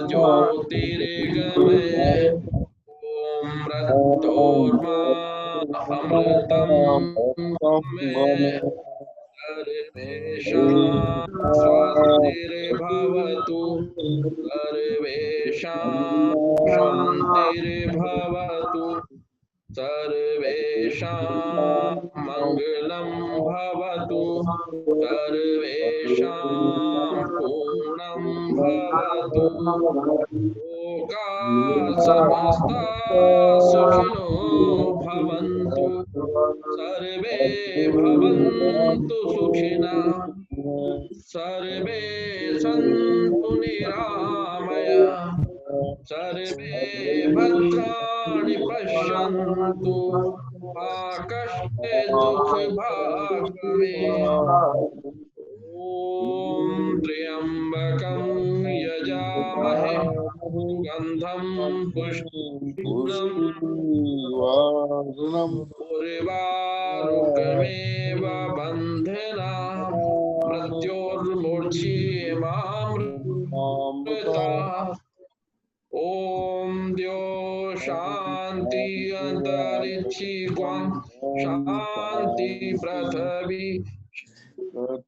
ज्योतिर्गमे ओम मृत्योर्मा अमृतम मे सर्वेषां स्वस्तिर्भवतु सर्वेषां शान्तिर्भवतु सर्वेषां मङ्गलं भवतु सर्वेषां पूर्णं भवतु लोकाः समस्ताः सुखिनो भवन्तु सर्वे भवन्तु सुखिनः सर्वे सन्तु निरामयाः सर्वे भद्राणि पश्यन्तु मा कश्चित् दुःखभाग्भवे ॐ त्र्यम्बकं यजामहे सुगन्धं पुष्टिवर्धनम् उर्वारुकमेव बन्धनान् मृत्योर्मुच्येमामृतात् ओम द्यो शांति अंतरिक्षि शांति पृथ्वी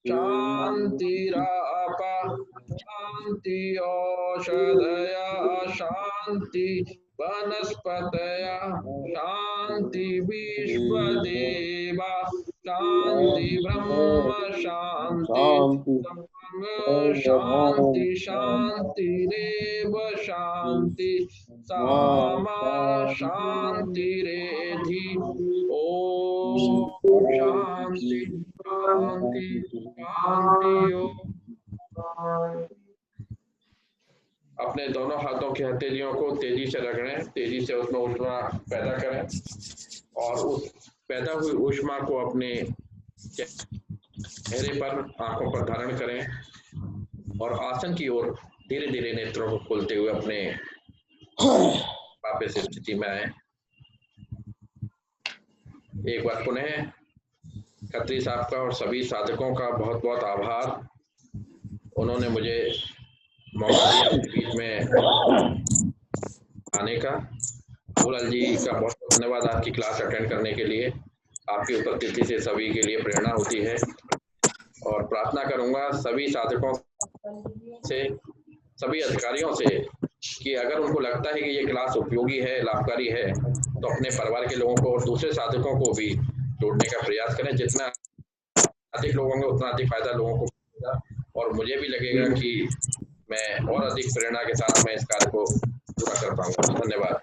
शांतिरापा शांति औषधया शांति वनस्पतया शांति विश्वदेवा शांति ब्रह्म शांति शांति शांतिरेव शांति सामा शांतिरेधि ओम शांति शांति शांति। अपने दोनों हाथों की हथेलियों को तेजी से रगड़ें, तेजी से उसमें ऊष्मा पैदा करें और उस पैदा हुई ऊष्मा को अपने चेहरे पर, आंखों पर धारण करें और आसन की ओर धीरे धीरे नेत्रों को खोलते हुए अपने वापस स्थिति में आए। एक बार पुनः खत्री साहब का और सभी साधकों का बहुत बहुत आभार। उन्होंने मुझे मौका दिया अपने बीच में आने का। भूलाल जी का बहुत बहुत धन्यवाद आपकी क्लास अटेंड करने के लिए। आपकी उपस्थिति से सभी के लिए प्रेरणा होती है और प्रार्थना करूंगा सभी साधकों से, सभी अधिकारियों से कि अगर उनको लगता है कि ये क्लास उपयोगी है, लाभकारी है, तो अपने परिवार के लोगों को और दूसरे साधकों को भी जोड़ने का प्रयास करें। जितना अधिक लोग होंगे उतना अधिक फायदा लोगों को मिलेगा और मुझे भी लगेगा कि मैं और अधिक प्रेरणा के साथ मैं इस कार्य को पूरा कर पाऊंगा। धन्यवाद।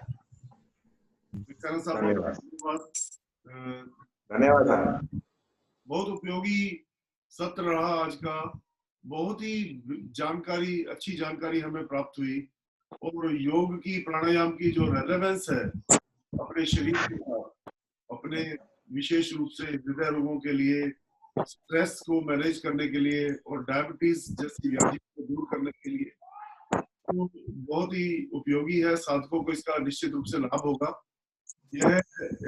धन्यवाद। बहुत उपयोगी सत्र रहा आज का। बहुत ही जानकारी, अच्छी जानकारी हमें प्राप्त हुई और योग की, प्राणायाम की जो रेलेवेंस है अपने शरीर के साथ, अपने विशेष रूप से हृदय रोगों के लिए, स्ट्रेस को मैनेज करने के लिए और डायबिटीज जैसी व्याधि को दूर करने के लिए तो बहुत ही उपयोगी है। साधकों को इसका निश्चित रूप से लाभ होगा। यह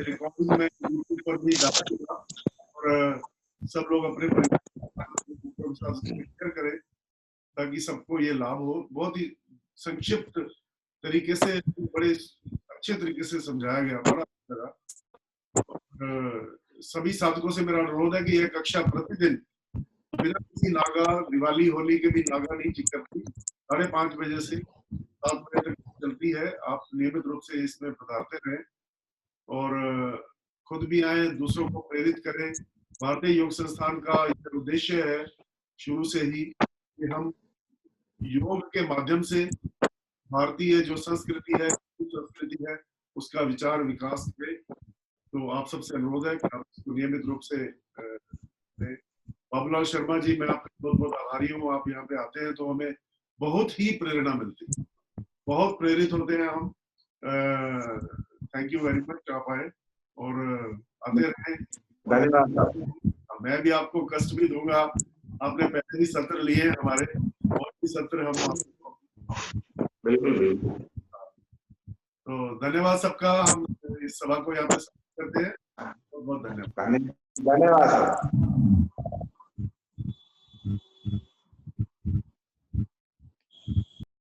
रिकॉर्डिंग में यूट्यूब पर भी डालेगा और सब लोग अपने परिवार शेयर करें ताकि सबको ये लाभ हो। बहुत ही संक्षिप्त तरीके से, बड़े अच्छे तरीके से समझाया गया, बड़ा अच्छा लगा। सभी साधकों से मेरा अनुरोध है कि यह कक्षा प्रतिदिन बिना किसी नागा, दिवाली होली के भी नागा नहीं करती, 5:30 बजे से 7 बजे तक चलती है। आप नियमित रूप से इसमें पधारते रहें और खुद भी आए, दूसरों को प्रेरित करें। भारतीय योग संस्थान का यह उद्देश्य है शुरू से ही कि हम योग के माध्यम से भारतीय जो संस्कृति है उसका विचार विकास करें। तो आप सबसे अनुरोध है कि आप इसको नियमित रूप से बाबूलाल शर्मा जी, मैं आपका बहुत बहुत आभारी हूँ। आप यहाँ पे आते हैं तो हमें बहुत ही प्रेरणा मिलती है, बहुत प्रेरित होते हैं हम। थैंक यू वेरी मच, आप आए और आते रहे। धन्यवाद। मैं भी आपको कष्ट भी दूंगा। आपने पहले ही सत्र लिए हमारे, और भी सत्र हम आपको। बिल्कुल बिल्कुल। तो धन्यवाद सबका। हम इस सभा को यहाँ पे समाप्त करते हैं। बहुत बहुत धन्यवाद। धन्यवाद सर।